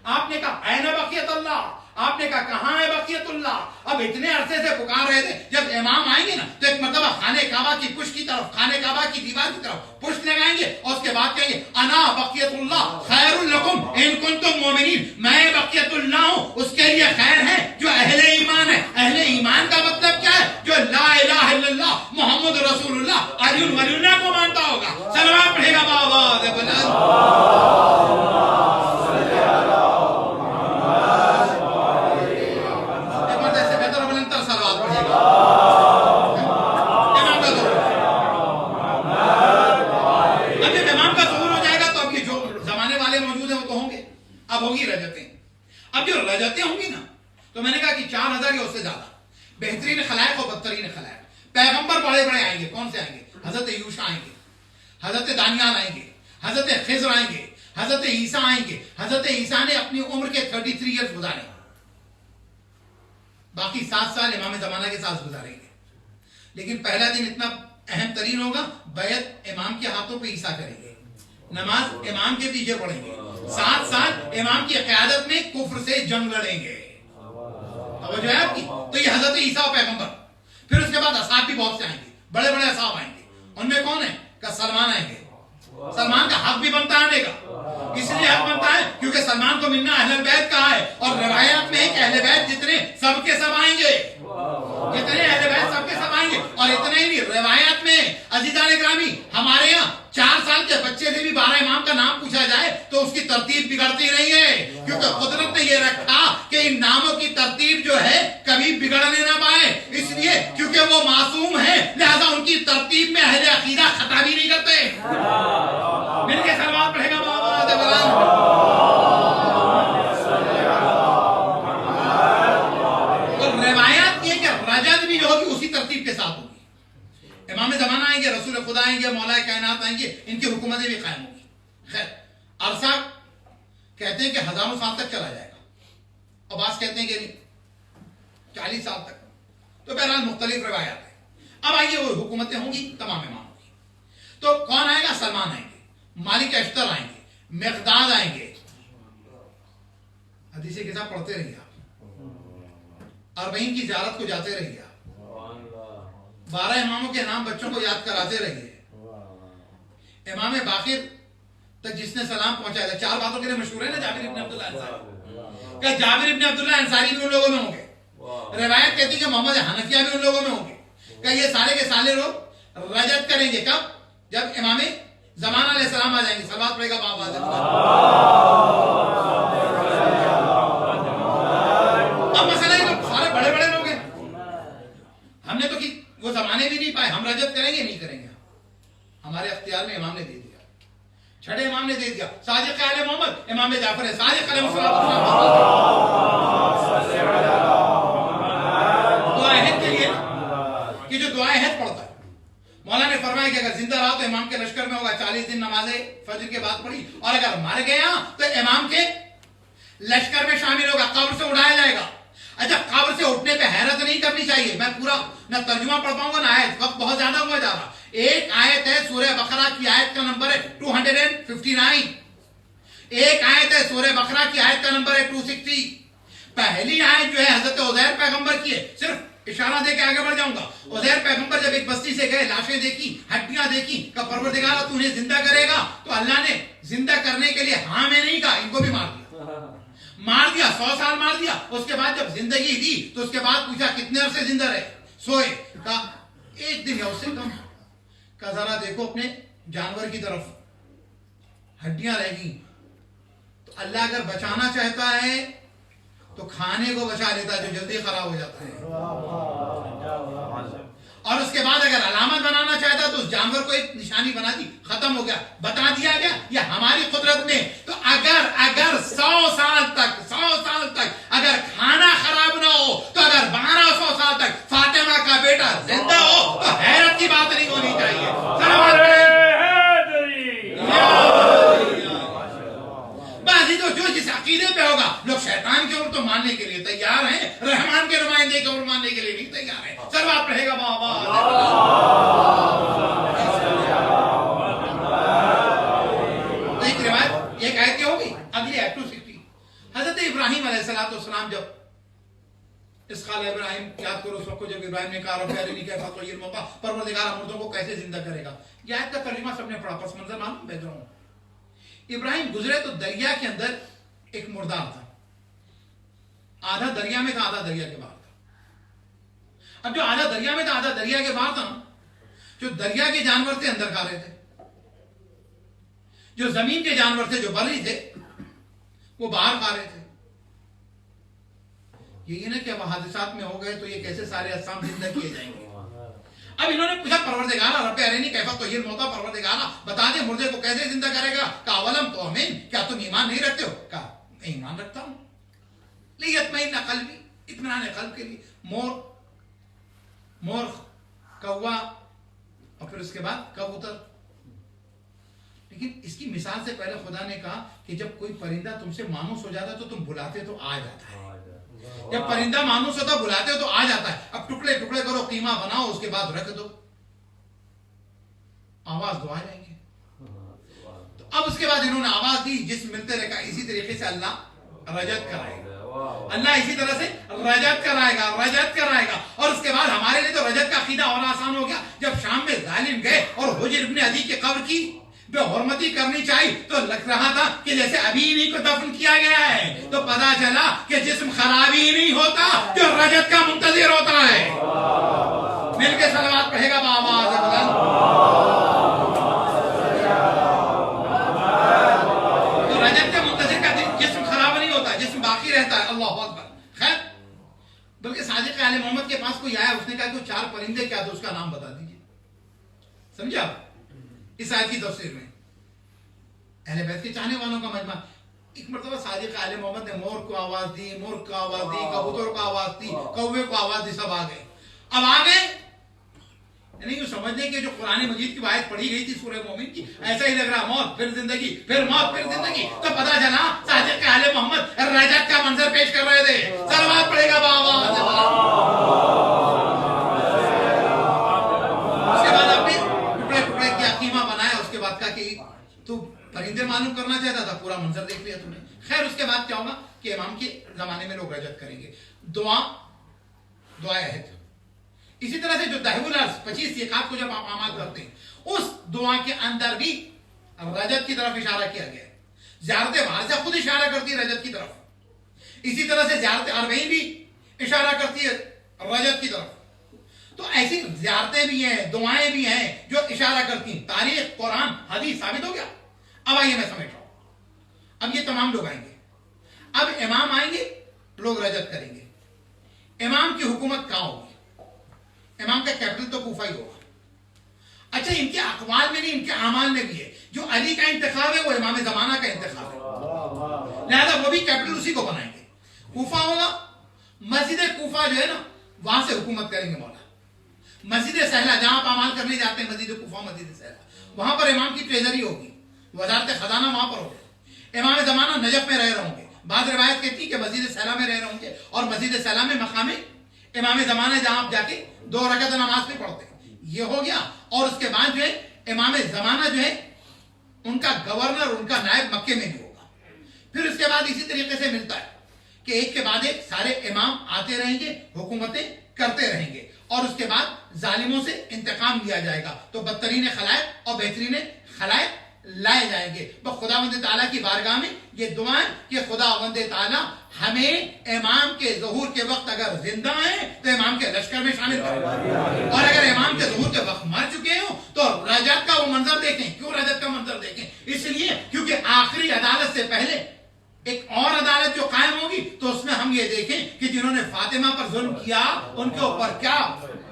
آپ نے کہا اے نا بقیت اللہ, آپ نے کہا کہاں ہے بقیت اللہ. اب اتنے عرصے سے پکار رہے تھے, جب امام آئیں گے نا تو ایک مرتبہ خانہ کعبہ کی پشت کی طرف, خانہ کعبہ کی دیوار کی طرف پشت لگائیں گے اور اس کے بعد کہیں گے انا بقیت اللہ خیر لکم ان کنتم مومنین, میں بقیت اللہ ہوں, اس کے لیے خیر ہے جو اہل ایمان ہے. اہل ایمان کا مطلب کیا ہے؟ جو لا الہ الا اللہ محمد رسول اللہ علی ولی اللہ کو مانتا ہوگا. صلوات پڑھے گا بآواز بلند. اب ہوگی رجتیں. اب جو رجتیں ہوں گی نا تو میں نے کہا کہ 4000 یا اس سے زیادہ بہترین خلائق اور بدترین خلائق. پیغمبر بڑے بڑے آئیں گے. کون سے آئیں گے؟ حضرت یوشع آئیں گے, حضرت دانیال آئیں گے, حضرت خضر آئیں گے, حضرت عیسیٰ آئیں گے. حضرت عیسیٰ نے اپنی عمر کے 33 ایئرز گزارے, باقی 7 سال امام زمانہ کے ساتھ گزاریں گے. لیکن پہلا دن اتنا اہم ترین ہوگا, بیعت امام کے ہاتھوں پہ عیسیٰ کریں گے, نماز امام کے پیچھے پڑھیں گے, 7 سال امام کی قیادت میں کفر سے جنگ لڑیں گے. توجہ ہے آپ کی؟ تو یہ حضرت عیسیٰ پیغمبر. پھر اس کے بعد اصحاب بھی بہت سے آئیں گے, بڑے بڑے اصحاب آئیں گے. ان میں کون ہے؟ کہ سلمان آئیں گے. سلمان کا حق بھی بنتا ہے آنے کا, اس لیے حق بنتا ہے کیونکہ سلمان کو ملنا اہل بیت کا ہے, اور روایات میں ہے کہ اہل بیت جتنے سب کے سب آئیں گے, جتنے اہل بیت سب کے سب آئیں گے. اور اتنے ہی نہیں, روایات میں عزیزان گرامی ہمارے یہاں 4 سال کے بچے سے بھی 12 امام کا نام پوچھا جائے تو اس کی ترتیب بگڑتی نہیں ہے, کیونکہ قدرت نے یہ رکھا کہ ان ناموں کی ترتیب جو ہے کبھی بگڑنے نہ پائے. اس لیے کیونکہ وہ معصوم ہے لہذا ان کی ترتیب میں اہل عقیدہ خطا بھی نہیں کرتے. مل کے سلوات پڑھے گا بآواز بلند. اور روایات یہ کہ رجت بھی جو ہوگی اسی ترتیب کے ساتھ ہوگی. امام زمانہ آئیں گے, رسول خدا آئیں گے, مولا کائنات آئیں گے, ان کی حکومتیں بھی قائم ہوں گی. خیر عرصہ کہتے ہیں کہ ہزاروں سال تک چلا جائے گا, اور بعض کہتے ہیں کہ نہیں 40 سال تک. تو بہرحال مختلف روایات ہیں. اب آئیے وہ حکومتیں ہوں گی, تمام امام ہوں گی. تو کون آئے گا؟ سلمان آئیں گے, مالک اشتر آئیں گے, مقداد آئیں گے. حدیث کے ساتھ پڑھتے رہیے آپ, 40 کی زیارت کو جاتے رہیے آپ, 12 اماموں کے نام بچوں کو یاد کراتے رہیے. امام باقر تک جس نے سلام پہنچایا تھا، 4 باتوں کے لیے مشہور ہے نا جابر ابن عبداللہ انصاری، کہ جابر ابن عبداللہ انصاری بھی ان لوگوں میں ہوں گے، روایت کہتی ہے کہ محمد حنفیہ بھی ان لوگوں میں ہوں گے، کہ یہ سارے کے سارے لوگ رجت کریں گے کب؟ جب امام زمان علیہ السلام آ جائیں گے. صلوات پڑھے گا بابا. اب مسئلہ یہ لوگ سارے بڑے بڑے لوگ ہیں، ہم نے تو وہ زمانے بھی نہیں پائے، ہم رجت کریں گے نہیں کریں گے؟ ہمارے اختیار میں امام نے دے دیا، چھٹے امام نے دے دیا، صادق آل محمد امام جعفر ہے، صادق علیہ السلام. دعائے عہد کے لیے کہ جو دعائے عہد پڑھتا ہے، مولا نے فرمایا کہ اگر زندہ رہا تو امام کے لشکر میں ہوگا، 40 دن نماز فجر کے بعد پڑھی، اور اگر مر گیا تو امام کے لشکر میں شامل ہوگا، قبر سے اٹھایا جائے گا. اچھا، قبر سے اٹھنے پہ حیرت نہیں کرنی چاہیے، میں پورا نہ ترجمہ پڑھ پاؤں گا نہ آیت، وقت بہت زیادہ ہوا جا رہا. ایک آیت ہے سورہ بقرہ کی آیت کا نمبر ہے 259، ایک آیت ہے سورہ بقرہ کی آیت کا نمبر ہے 260. پہلی آیت جو ہے حضرت عزیر پیغمبر کی ہے، صرف اشارہ دے کے آگے بڑھ جاؤں گا. عزیر پیغمبر جب ایک بستی سے گئے، لاشیں دیکھی، ہڈیاں دیکھی، کہ پروردگار تو انہیں زندہ کرے گا، تو اللہ نے زندہ کرنے کے لیے ہاں میں نہیں کہا، ان کو بھی مار دیا 100 سال مار دیا. اس کے بعد جب زندگی دی تو اس کے بعد پوچھا کتنے عرصے زندہ رہے؟ سوئے. کہا 1 دن یا اس سے کم. کہا ذرا دیکھو اپنے جانور کی طرف، ہڈیاں رہ گئی. تو اللہ اگر بچانا چاہتا ہے تو کھانے کو بچا لیتا ہے جو جلدی خراب ہو جاتا ہے، اور اس کے بعد اگر علامت بنانا چاہتا تو اس جانور کو ایک نشانی بنا دی، ختم ہو گیا، بتا دیا گیا. یہ ہماری قدرت میں. تو اگر 100 سال تک اگر کھانا خراب نہ ہو، تو اگر 1200 سال تک فاطمہ کا بیٹا زندہ ہو تو حیرت کی بات نہیں ہونی چاہیے. جو جس عقیدے پہ ہوگا، لوگ شیطان کے عمر تو ماننے کے لیے تیار ہیں، رحمان کے نمائندے کے عمر ماننے کے لیے نہیں تیار ہیں. سروات رہے گا بابا. ایک روایت، ایک آیت کیا ہوگی، اگلی آیت 260. حضرت ابراہیم علیہ السلام جب اس خالہ ابراہیم یاد کرو اس وقت جب ابراہیم نے کہا رب ارنی کیف تحیی الموتیٰ، پروردگار مردوں کو کیسے زندہ کرے گا. یہ آیت کا ترجمہ سب نے پڑھا، پس منظر معلوم بیک گراؤنڈ. ابراہیم گزرے تو دریا کے اندر ایک مردار تھا، آدھا دریا میں تھا، آدھا دریا کے باہر تھا. اب جو آدھا دریا میں تھا آدھا دریا کے باہر تھا، جو دریا کے جانور تھے اندر کھا رہے تھے، جو زمین کے جانور تھے جو بری تھے وہ باہر کھا رہے تھے. یہ نا کہ اب حادثات میں ہو گئے تو یہ کیسے سارے اجسام زندہ کیے جائیں گے. اب انہوں نے پوچھا پروردگارا رب ارنی کیف تحیی الموتیٰ، پروردگارا بتا دے مردے کو کیسے زندہ کرے گا. کہا اولم تؤمن، کیا تم ایمان نہیں رکھتے ہو؟ کہا میں ایمان رکھتا ہوں. لیطمئن قلبی، اطمینان قلب کے لیے. مور، کوا، اور پھر اس کے بعد کبوتر. لیکن اس کی مثال سے پہلے خدا نے کہا کہ جب کوئی پرندہ تم سے مانوس ہو جاتا تو تم بلاتے تو آ جاتا ہے. جب پرندہ مانوس ہوتا بلاتے ہو تو آ جاتا ہے. اب ٹکڑے ٹکڑے کرو، قیمہ بناؤ، اس کے بعد رکھ دو، آواز دو آ جائیں گے. تو اب اس کے بعد انہوں نے آواز دی، جسم ملتے رہے گا. اسی طریقے سے اللہ رجت کرائے گا، اللہ اسی طرح سے رجت کرائے گا. اور اس کے بعد ہمارے لیے تو رجت کا عقیدہ اور آسان ہو گیا. جب شام میں ظالم گئے اور حجر ابن عدی کے قبر کی بے حرمتی کرنی چاہیے تو لگ رہا تھا کہ جیسے ابھی انہیں کو دفن کیا گیا ہے. تو پتا چلا کہ جسم خراب ہی نہیں ہوتا، جو رجت کا منتظر ہوتا ہے. مل کے صلوات پڑھے گا بابا. تو رجت کے منتظر کا جسم خراب نہیں ہوتا، جسم باقی رہتا ہے. اللہ اکبر. خیر، بلکہ صادق آل محمد کے پاس کوئی آیا، اس نے کہا کہ 4 پرندے کیا تھے، اس کا نام بتا دیجیے. سمجھا اس آیت کی تفسیر میں اہل بیت کے چاہنے والوں کا مجمع. ایک مرتبہ صادق آل محمد نے مور کو آواز دی، مرغ کو آواز دی، کبوتر کو آواز دی، کوے کو آواز دی، سب آ گئے. اب آ گئے یعنی یوں سمجھنے کہ جو قرآن مجید کی آیت پڑھی گئی تھی سورہ مومن کی، ایسا ہی لگ رہا، موت پھر زندگی، پھر موت پھر زندگی. تو پتا چلا صادق آل محمد رجت کا منظر پیش کر رہے تھے. صلوات پڑھے گا بابا. اس کے بعد اپنے ٹکڑے ٹکڑے کیا، قیمہ بنایا. اس کے بعد کہا کہ تو پرندے معلوم کرنا چاہتا تھا، پورا منظر دیکھ لیا تم نے. خیر، اس کے بعد کیا ہوگا کہ امام کے زمانے میں لوگ رجت کریں گے. دعائے عہد. اسی طرح سے جو تحویل 25 سیقات کو جب آپ عمل کرتے ہیں، اس دعا کے اندر بھی اب رجت کی طرف اشارہ کیا گیا ہے. زیارت وارثہ خود اشارہ کرتی ہے رجت کی طرف. اسی طرح سے زیارت اربعین بھی اشارہ کرتی ہے رجت کی طرف. تو ایسی زیارتیں بھی ہیں, دعائیں بھی ہیں جو اشارہ کرتی ہیں. تاریخ, قرآن, حدیث ثابت ہو گیا. اب آئیے میں سمجھ رہا ہوں. اب یہ تمام لوگ آئیں گے. اب امام آئیں گے, لوگ رجت کریں گے. امام کی حکومت کہاں ہوگی؟ امام کا کیپٹل تو کوفہ ہی ہوگا. اچھا, ان کے اقوال میں نہیں, ان کے اعمال میں بھی ہے. جو علی کا انتخاب ہے وہ امام زمانہ کا انتخاب ہے, لہذا وہ بھی کیپٹل اسی کو بنائیں گے. کوفہ ہوگا. مسجد کوفہ جو ہے نا, وہاں سے حکومت کریں گے مولا. مسجد سہلا جہاں آپ اعمال کرنے جاتے ہیں, مسجد کوفہ, مسجد سہلا, وہاں پر امام کی ٹریزری ہوگی, وزارت خزانہ وہاں پر ہوگی. امام زمانہ نجف میں رہ رہے ہوں گے. بعض روایت کہتی ہے کہ مسجد سہلا میں رہ رہے ہوں گے, اور مسجد سہلا میں مقام امام زمانہ جہاں آپ جا کے 2 رکعت نماز بھی پڑھتے ہیں. یہ ہو گیا. اور اس کے بعد جو ہے امام زمانہ جو ہے ان کا گورنر, ان کا نائب مکے میں بھی ہوگا. پھر اس کے بعد اسی طریقے سے ملتا ہے کہ ایک کے بعد ایک سارے امام آتے رہیں گے, حکومتیں کرتے رہیں گے, اور اس کے بعد ظالموں سے انتقام لیا جائے گا. تو بدترین خلائق اور بہترین خلائق لائے جائیں گے. بس خداوند تعالیٰ کی بارگاہ میں یہ دعائیں کہ خداوند تعالیٰ ہمیں امام کے ظہور کے وقت اگر زندہ ہیں تو امام کے لشکر میں شامل کریں, اور اگر امام کے ظہور کے وقت مر چکے ہوں تو رجت کا وہ منظر دیکھیں. کیوں رجت کا منظر دیکھیں؟ اس لیے کیونکہ آخری عدالت سے پہلے ایک اور عدالت جو قائم ہوگی, تو اس میں ہم یہ دیکھیں کہ جنہوں نے فاطمہ پر ظلم کیا ان کے اوپر کیا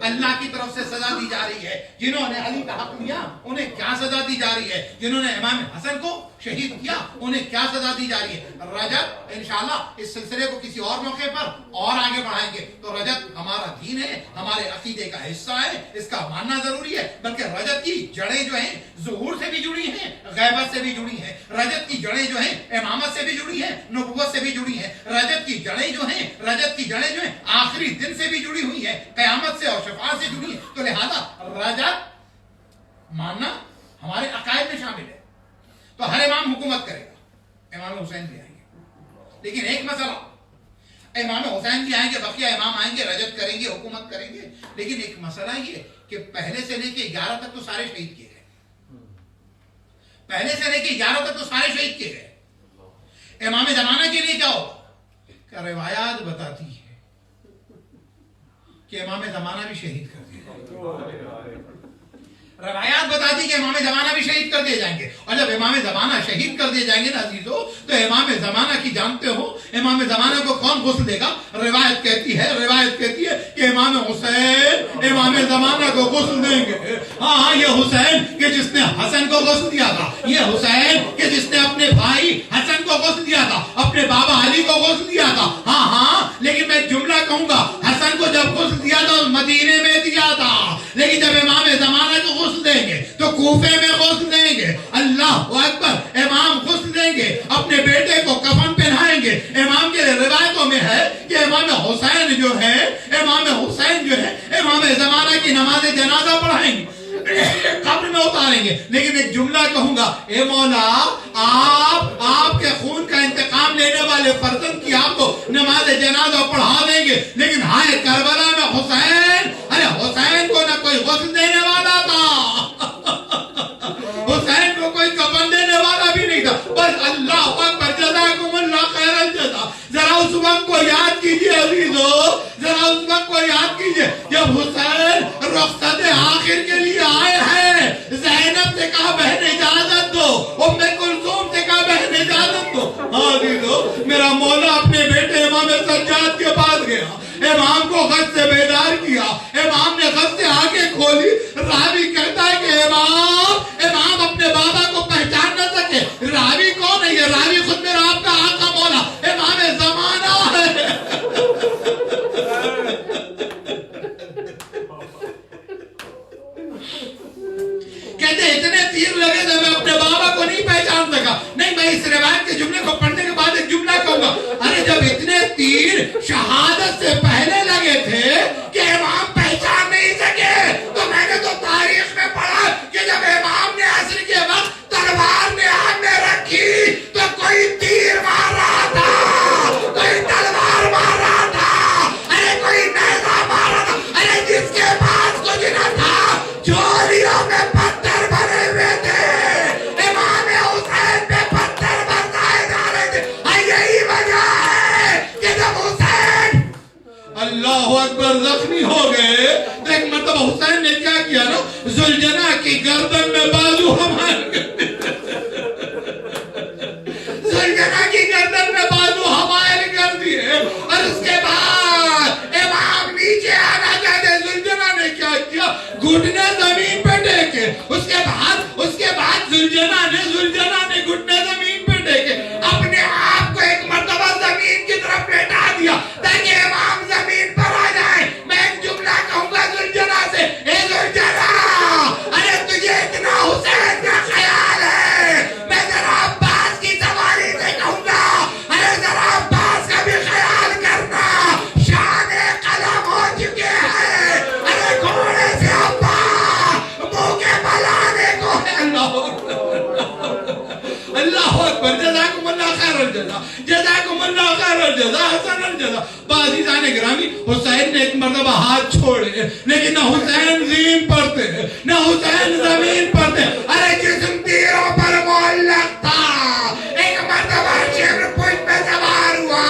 اللہ کی طرف سے سزا دی جا رہی ہے. جنہوں نے علی کا حق لیا انہیں کیا سزا دی جا رہی ہے. جنہوں نے امام حسن کو شہید کیا انہیں کیا سزا دی جا رہی ہے. رجب انشاءاللہ اس سلسلے کو کسی اور موقع پر اور آگے بڑھائیں گے. تو رجب ہمارا دین ہے, ہمارے عقیدے کا حصہ ہے, اس کا ماننا ضروری ہے. بلکہ رجب کی جڑیں جو ہیں ظہور سے بھی جڑی ہیں, غیبت سے بھی جڑی ہیں. رجب کی جڑیں جو ہیں امامت سے بھی جڑی ہیں, نبوت سے بھی جڑی ہیں. رجب کی جڑیں جو ہیں, رجب کی جڑیں جو ہیں آخری دن سے بھی جڑی ہوئی ہیں, قیامت سے اور شفاعت سے جڑی ہیں. تو لہذا رجب ماننا ہمارے عقائد میں شامل ہے. تو ہر امام حکومت کرے گا. امام حسین بھی آئیں گے, لیکن ایک مسئلہ, امام حسین بھی آئیں گے, بقیہ امام آئیں گے, رجب کریں گے, حکومت کریں گے. لیکن ایک مسئلہ یہ کہ پہلے سے لے کے 11 تک تو سارے شہید کیے گئے. پہلے سے لے کے 11 تک تو سارے شہید کیے گئے. امام زمانہ کے لیے کیا ہوگا؟ کہ روایات بتاتی ہے کہ امام زمانہ بھی شہید کر دیا. روایات بتاتی کہ امام زمانہ بھی شہید کر دیے جائیں گے. اور جب امام زمانہ شہید کر دیے جائیں گے نا عزیزو, تو امام زمانہ کی جانتے ہو امام زمانہ کو کون غسل دے گا؟ روایت کہتی ہے کہ امام حسین امام زمانہ کو غسل دیں گے. ہاں, یہ حسین کہ جس نے حسن کو غسل دیا تھا, یہ حسین کہ جس نے اپنے بھائی حسن کو غسل دیا تھا, اپنے بابا علی کو غسل دیا تھا. ہاں, لیکن میں جملہ کہوں گا, حسن کو جب غسل دیا تھا مدینے میں دیا تھا, لیکن جب امام زمانہ کو غسل دیں گے تو کوفے میں غسل دیں گے. اللہ اکبر. امام غسل دیں گے, اپنے بیٹے کو کفن پہنائیں گے. امام کے روایتوں میں ہے کہ امام حسین جو ہے امام زمانہ کی نماز جنازہ پڑھائیں گے, قبر میں اتاریں گے. لیکن ایک جملہ کہوں گا, اے مولا آپ کے خون کا انتقام لینے والے فرزند کی آپ کو نماز جنازہ پڑھا دیں گے, لیکن ہائے کربلا میں حسین, ارے حسین کو نہ کوئی غسل دینے والا تھا, حسین کو کوئی کفن دینے والا بھی نہیں تھا. بس اللہ اکبر, جزاکم اللہ خیر الجزا. ذرا اس وقت کو یاد کیجئے عزیزو, ذرا اس وقت کو یاد کیجئے جب حسین رخصت آخر کے لیے آئے ہیں. زینب سے کہا بہن اجازت دو, ام کلثوم سے کہا بہن اجازت دو. ہاں عزیزو, میرا مولا اپنے بیٹے امام سجاد کے پاس گیا, امام کو غش سے بیدار کیا. امام نے غش سے آنکھیں کھولی. راوی کہتا ہے کہ امام اپنے بابا کو پہچان نہ سکے. راوی کون ہے؟ یہ راوی خود میرا آپ کا آقا مولا امام زمانہ ہے. اکبر زخمی ہو گئے تو ایک مرتبہ حسین نے کیا کیا نا ذوالجناح کی گردن میں بازو ہمارے ذوالجناح کی گردن میں بازو ہمارے کر دیے اور اس کے بعد امام نیچے آنا چاہتے ذوالجناح نے کیا کیا گھٹنے زمین پہ ٹیکے اس کے بعد ذوالجناح نے گھٹنے زمین پہ ٹیکے اپنے آپ کو ایک مرتبہ زمین کی طرف لیٹا دیا تاکہ امام زمین پر آ جائے میں ایک جملہ کہوں گا ذوالجناح سے اے ذوالجناح ارے تجھے اتنا حسین کا خیال ہے میں ذرا عباس کی سواری سے کہوں گا ارے ذرا عباس کا بھی خیال کرنا شان قلم ہو چکے ہیں ارے گھوڑے سے عباس منہ کے بلانے کو ہے اللہ اکبر جزاکم اللہ خیر الجزا جزاکم اللہ خیر الجزا حسن الجزا عزیزان گرامی حسین نے ایک مرتبہ ہاتھ چھوڑے لیکن نہ حسین زمین پر تھے نہ حسین زمین پر تھے ارے جسم تیروں پر معلق تھا ایک مرتبہ شبر پشت پہ سوار ہوا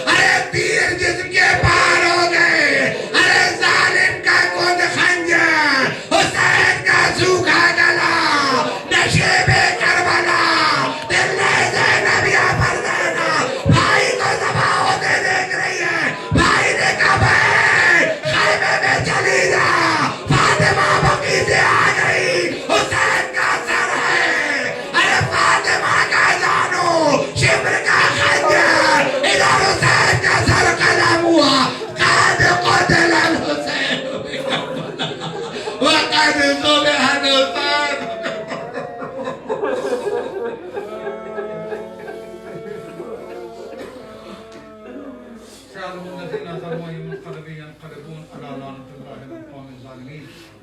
ارے تیر جسم کے پار ہو گئے ارے ظالم کا خود خنجر حسین کا سوکھا گلا نشیب کربلا دل میں زینب یا پر زینب بھائی کو ذبح ہوتے دیکھ رہی ہے بھائی نے کہا خیمے میں چلی جا فاطمہ بقی سے آ گئی حسین کا سر ہے ارے فاطمہ کا جانو شبر کا خنجر ادھر حسین کا سر قلم ہوا قد قتل الحسین وقد ذبح الحسین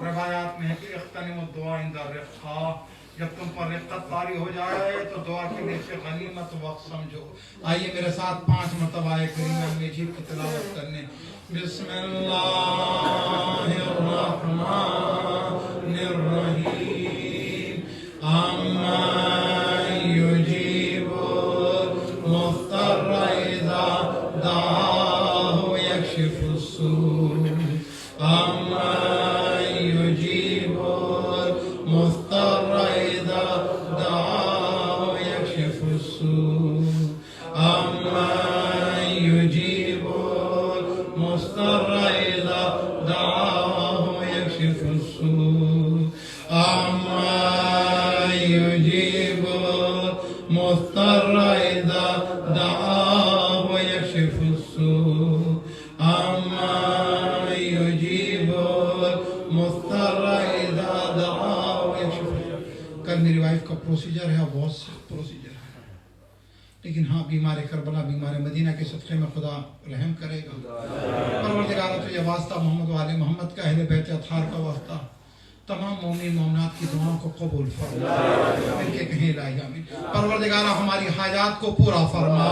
روایات میں ہے کہ اختنم الدعا عند الرقہ جب تم پر رقت طاری ہو جائے تو دعا کے لیے سے غنیمت وقت سمجھو آئیے میرے ساتھ 5 مرتبہ کریمہ مجید کی تلاوت کرنے بسم اللہ الرحمن الرحیم اما یجیب المضطر اذا دعاہ یکشف السوء اما یجیب المضطر اذا دعاہ یکشف السوء اما یجیب المضطر اذا دعاہ یکشف السوء اما یجیب المضطر اذا دعاہ یکشف السوء اما یجیب المضطر اذا دعاہ یکشف السوء کل میری وائف کا پروسیجر ہے بہت سخت پروسیجر ہے لیکن ہاں بیمار کربلا بیمار مدینہ کے صدقے میں خدا رحم کرے گا پروردگار تو یہ واسطہ محمد و آل محمد کا اہل بیت اطہار کا واسطہ تمام مومن مومنات کی دعاؤں کو قبول فرما مل کے کہیں لا آمین پروردگارہ ہماری حاجات کو پورا فرما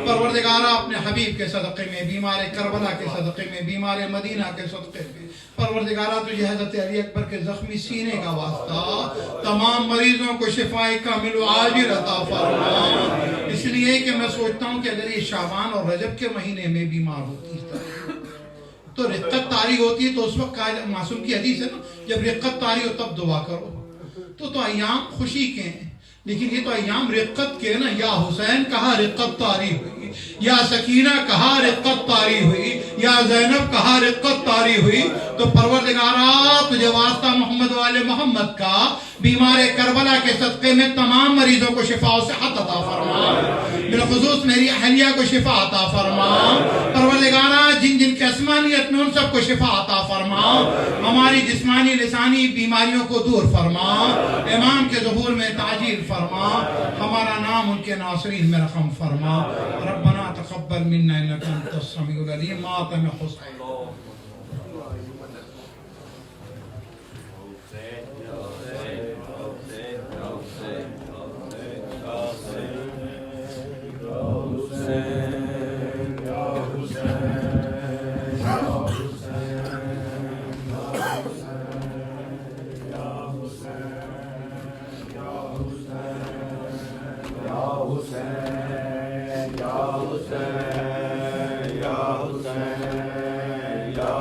پروردگارہ اپنے حبیب کے صدقے میں بیمار کربلا کے صدقے میں بیمار مدینہ کے صدقے میں پروردگارہ تجھے حضرت علی اکبر کے زخمی سینے کا واسطہ تمام مریضوں کو شفائے کامل و عاجل عطا فرما اس لیے کہ میں سوچتا ہوں کہ اگر یہ شعبان اور رجب کے مہینے میں بیمار ہوتی ہے تو رقت طاری ہوتی ہے تو اس وقت معصوم کی حدیث ہے نا جب رقت طاری ہو تب دعا کرو تو ایام خوشی کے ہیں لیکن یہ تو ایام رقت کے نا یا حسین کہا رقت طاری ہوئی یا سکینہ کہا رقت طاری ہوئی یا زینب کہا رقت طاری ہوئی تو پروردگارہ تجھے واسطہ محمد و آل محمد کا بیمار کربلا کے صدقے میں تمام مریضوں کو شفا و صحت عطا فرما بالخصوص میری اہلیہ کو شفا عطا فرما پروردگارہ جن جن کے اسمانیت میں ان سب کو شفا عطا فرما ہماری جسمانی لسانی بیماریوں کو دور فرما امام کے ظہور میں تعجیل فرما ہمارا نام ان کے ناصرین میں رقم فرما ربنا تقبل منا انك انت السميع العليم ماتم حسین یا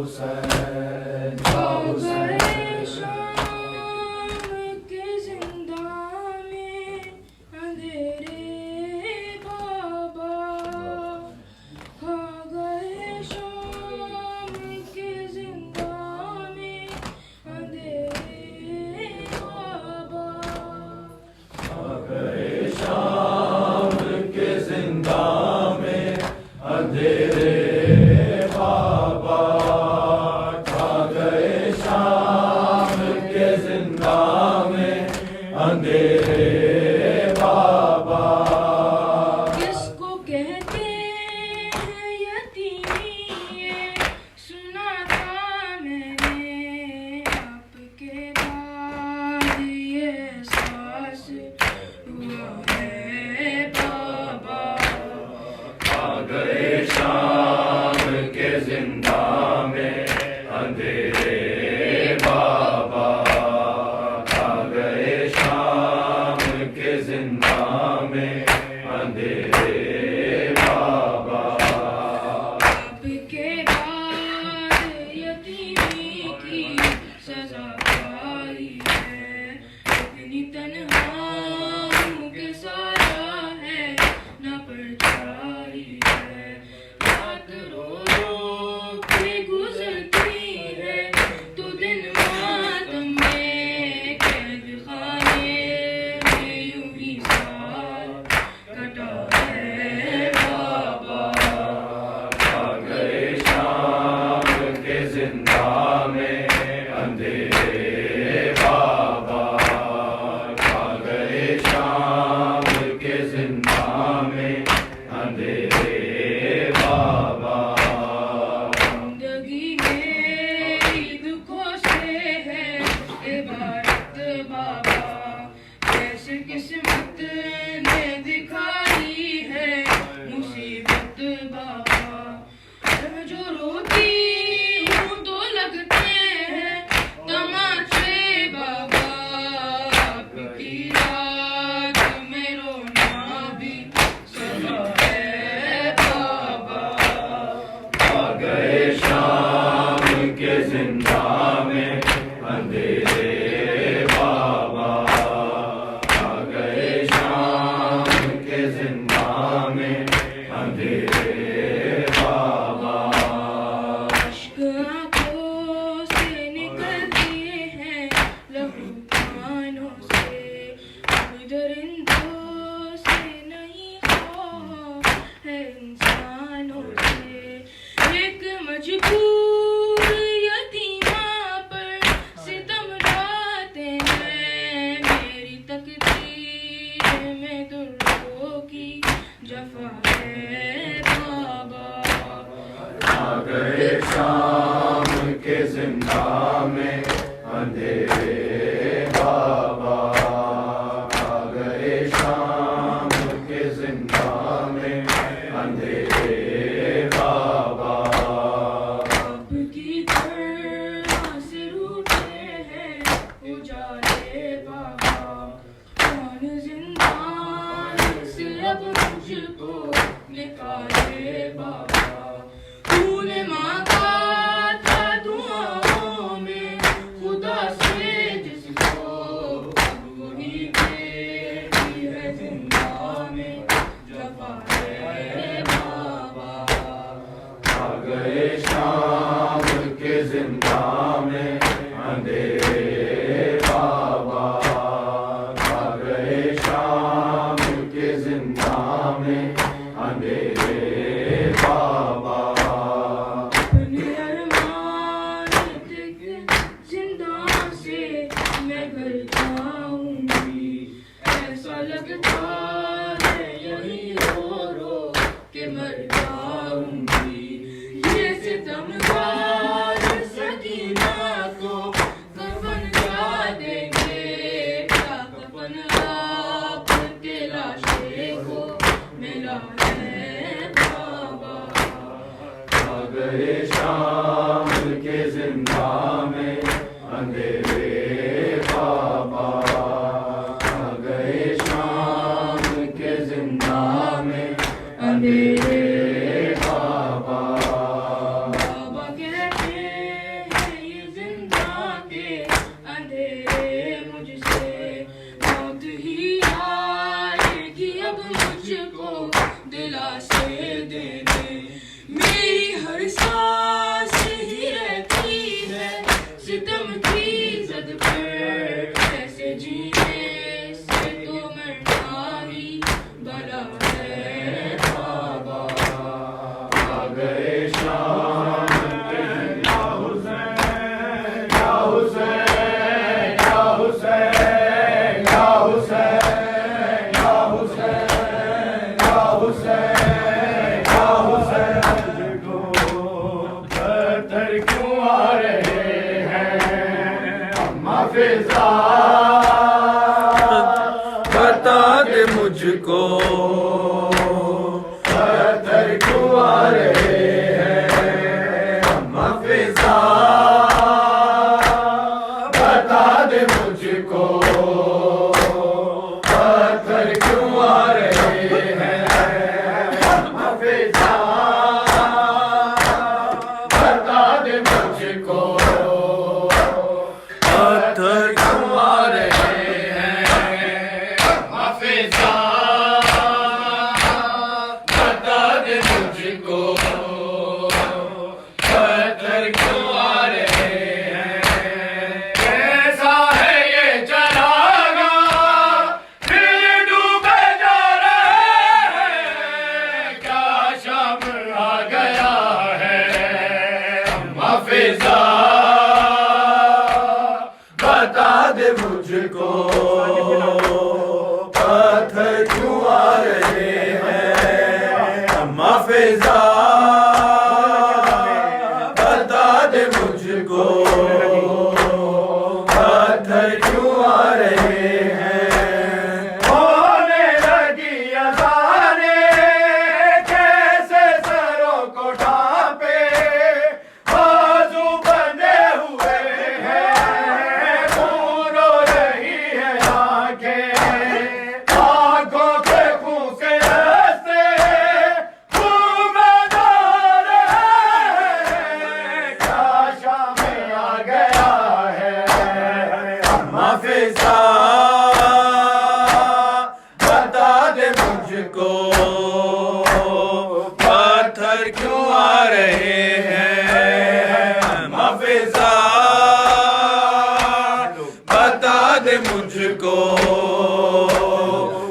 حسین یا حسین شام کے زندان میں اندھیرے بابا کھا گئے شام کے زندان میں اندھیرے بابا کھا گئے شام کے زندان میں اندھیرے بابا کھا گئے شام کے زندان میں اندھیرے بابا کس کو کہتے ہیں یتیمی یہ سنا تھا میں نے آپ کے بعد یہ احساس ہوا ہے بابا کھا گئے شام کے زندان میں اندھیرے بابا کھا گئے شام کے زندان میں اندھیرے بابا آپ کے بعد یتیمی کی سزا پائی ہے اتنی تنہا ہوں کہ سارا ہے نہ پرچائی ہے رات رو رو کے گزرتی ہے تو دن ماتم میں قید خانے میں یوں ہی سال کٹا ہے بابا کھا گئے شام کے زندان میں اندھیرے بابا کھا گئے شام کے زندان میں اندھیرے بابا زندگی میری دکھوں سے ہے عبارت بابا کیسے قسمت نے دکھائی ہے مصیبت بابا میں جو روتی ہوں تو لگتے ہیں تماچے بابا آپ کی یاد میں رونا بھی سزا ہے بابا کھا گئے شام کے زندان میں اندھیرے بابا کھا گئے شام کے زندان میں اندھیرے بابا اشک آنکھوں سے نکلتے ہیں لہو کانوں سے اب درندوں سے نہیں خوف ہے انسانوں سے ایک مجبور یتیمہ پر ستم ڈھاتے ہیں میری تقدیر میں دروں کی جفا ہے بابا کھا گئے شام کے زندان میں اندھیرے بابا کھا گئے شام کے زندان میں اندھیرے بابا آپ کی طرح سے روٹے ہیں اجالے بابا کون زندان سے اب مجھ کو نکالے بابا تو نے مانگا تھا دعاؤں میں خدا سے جس کو اب وہی بیٹی ہے زندان میں جفا ہے بابا کھا گئے شام کے زندان میں اندھیرے بابا کھا گئے شام کے زندان میں اندھیرے بابا اپنے ارمان تک زندان سے میں گھر جاؤں گی ایسا لگتا ہے یہی رو رو کے مر جاؤں گی یہ ستمگار سکینہ کو کفن کیا دیں گے کیا کفن آپ کے لاشے کو ملا ہے بابا کھا گئے شام کے زندان میں اندھیرے بابا کھا گئے شام کے زندان میں اندھیرے بابا بابا کہتے شام کے یا حسین یا حسین یا حسین یا حسین یا حسین یا حسین یا حسین کو پتھر کیوں آ رہے ہیں اما فضا بتا دے مجھ کو پتھر کیوں آ رہے ہیں اما فضا بتا دے مجھ کو پتھر کیوں آ رہے ہیں اما فضا بتا دے مجھ کو پتھر کیوں آ رہے ہیں اما فضا بتا دے مجھ کو پتھر کیوں آ رہے ہیں کیسا ہے یہ چراغا دل ڈوبے جا رہے ہیں کیا شام آ گیا ہے اما فضا بتا دے مجھ کو پتھر کیوں آ رہے ہیں اما فضا بتا دے مجھ کو پتھر کیوں آ رہے ہیں ہونے لگی اذانیں کیسے سروں کو ڈھانپے بازو بندے ہوئے ہیں خون رو رہی ہے آنکھیں آنکھوں کے خون کے راستے خون میدان ہے کیا شام آ گیا ہے اما فضا بتا دے مجھ کو پتھر کیوں آ رہے ہیں اما فضا بتا دے مجھ کو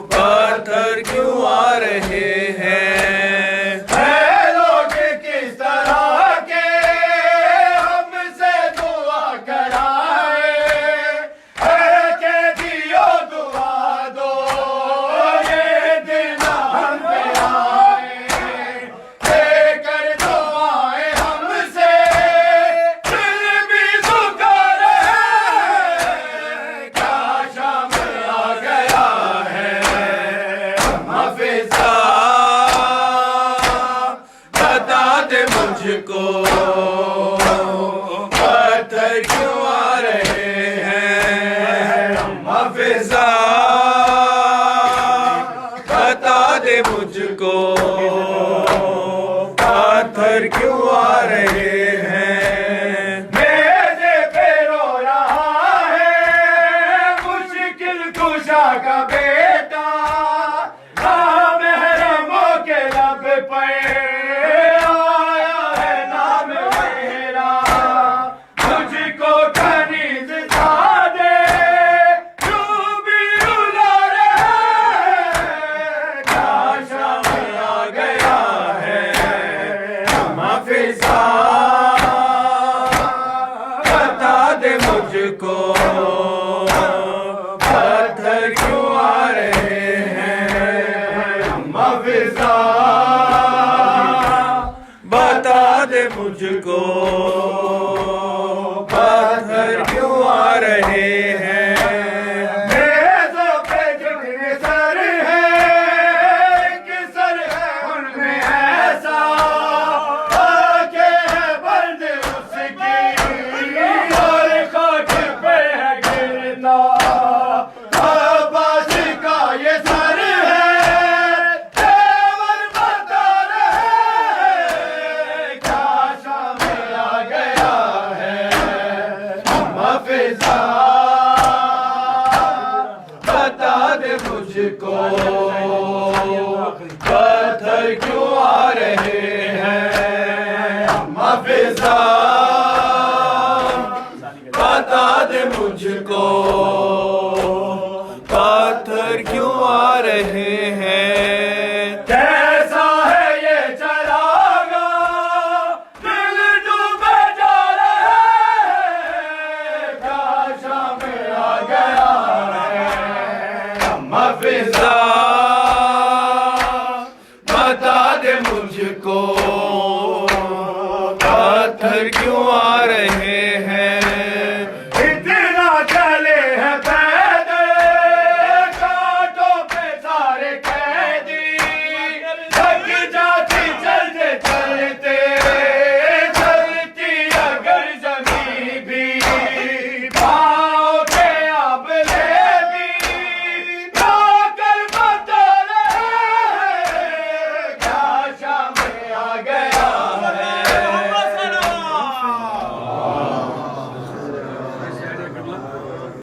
پتھر کیوں آ رہے ہیں اے لوگ کس طرح کے ہم سے دعا کرائے اے کہ دیو دعا دو یہ دن ہم پہ آئے لے کر دعائیں ہم سے دل بھی دکھا رہے کیا شام آ گیا ہے اما فضا بتا دے مجھ کو پتھر کیوں آ رہے ہیں اما فضا بتا دے مجھ کو پتھر کیوں آ رہے ہیں میرے پہ رو رہا ہے مشکل کشا کا بیٹا محرموں کے لب پہ آیا ہے نام میرا مجھ کو کنیز کھا دے تو بھی رلا رہے کیا شام آ گیا ہے اما فضا بتا دے مجھ کو پتھر کیوں آ رہے ہیں اما فضا بتا دے مجھ کو پتھر کیوں آ رہے ہیں میزوں پہ جتنے سر ہیں کہ سر ہے ان میں ایسا کہ ہے بند اس کی اور خاک پہ ہے گرنا عباس کا یہ سر ہے تیور بتا رہے کیا شام آ گیا ہے اما فضا بتا دے مجھ کو پتھر کیوں آ رہے ہیں اما فضا بتا دے مجھ کو پتھر کیوں آ رہے ہیں کیسا ہے یہ چراغا پتھر کیوں آ رہے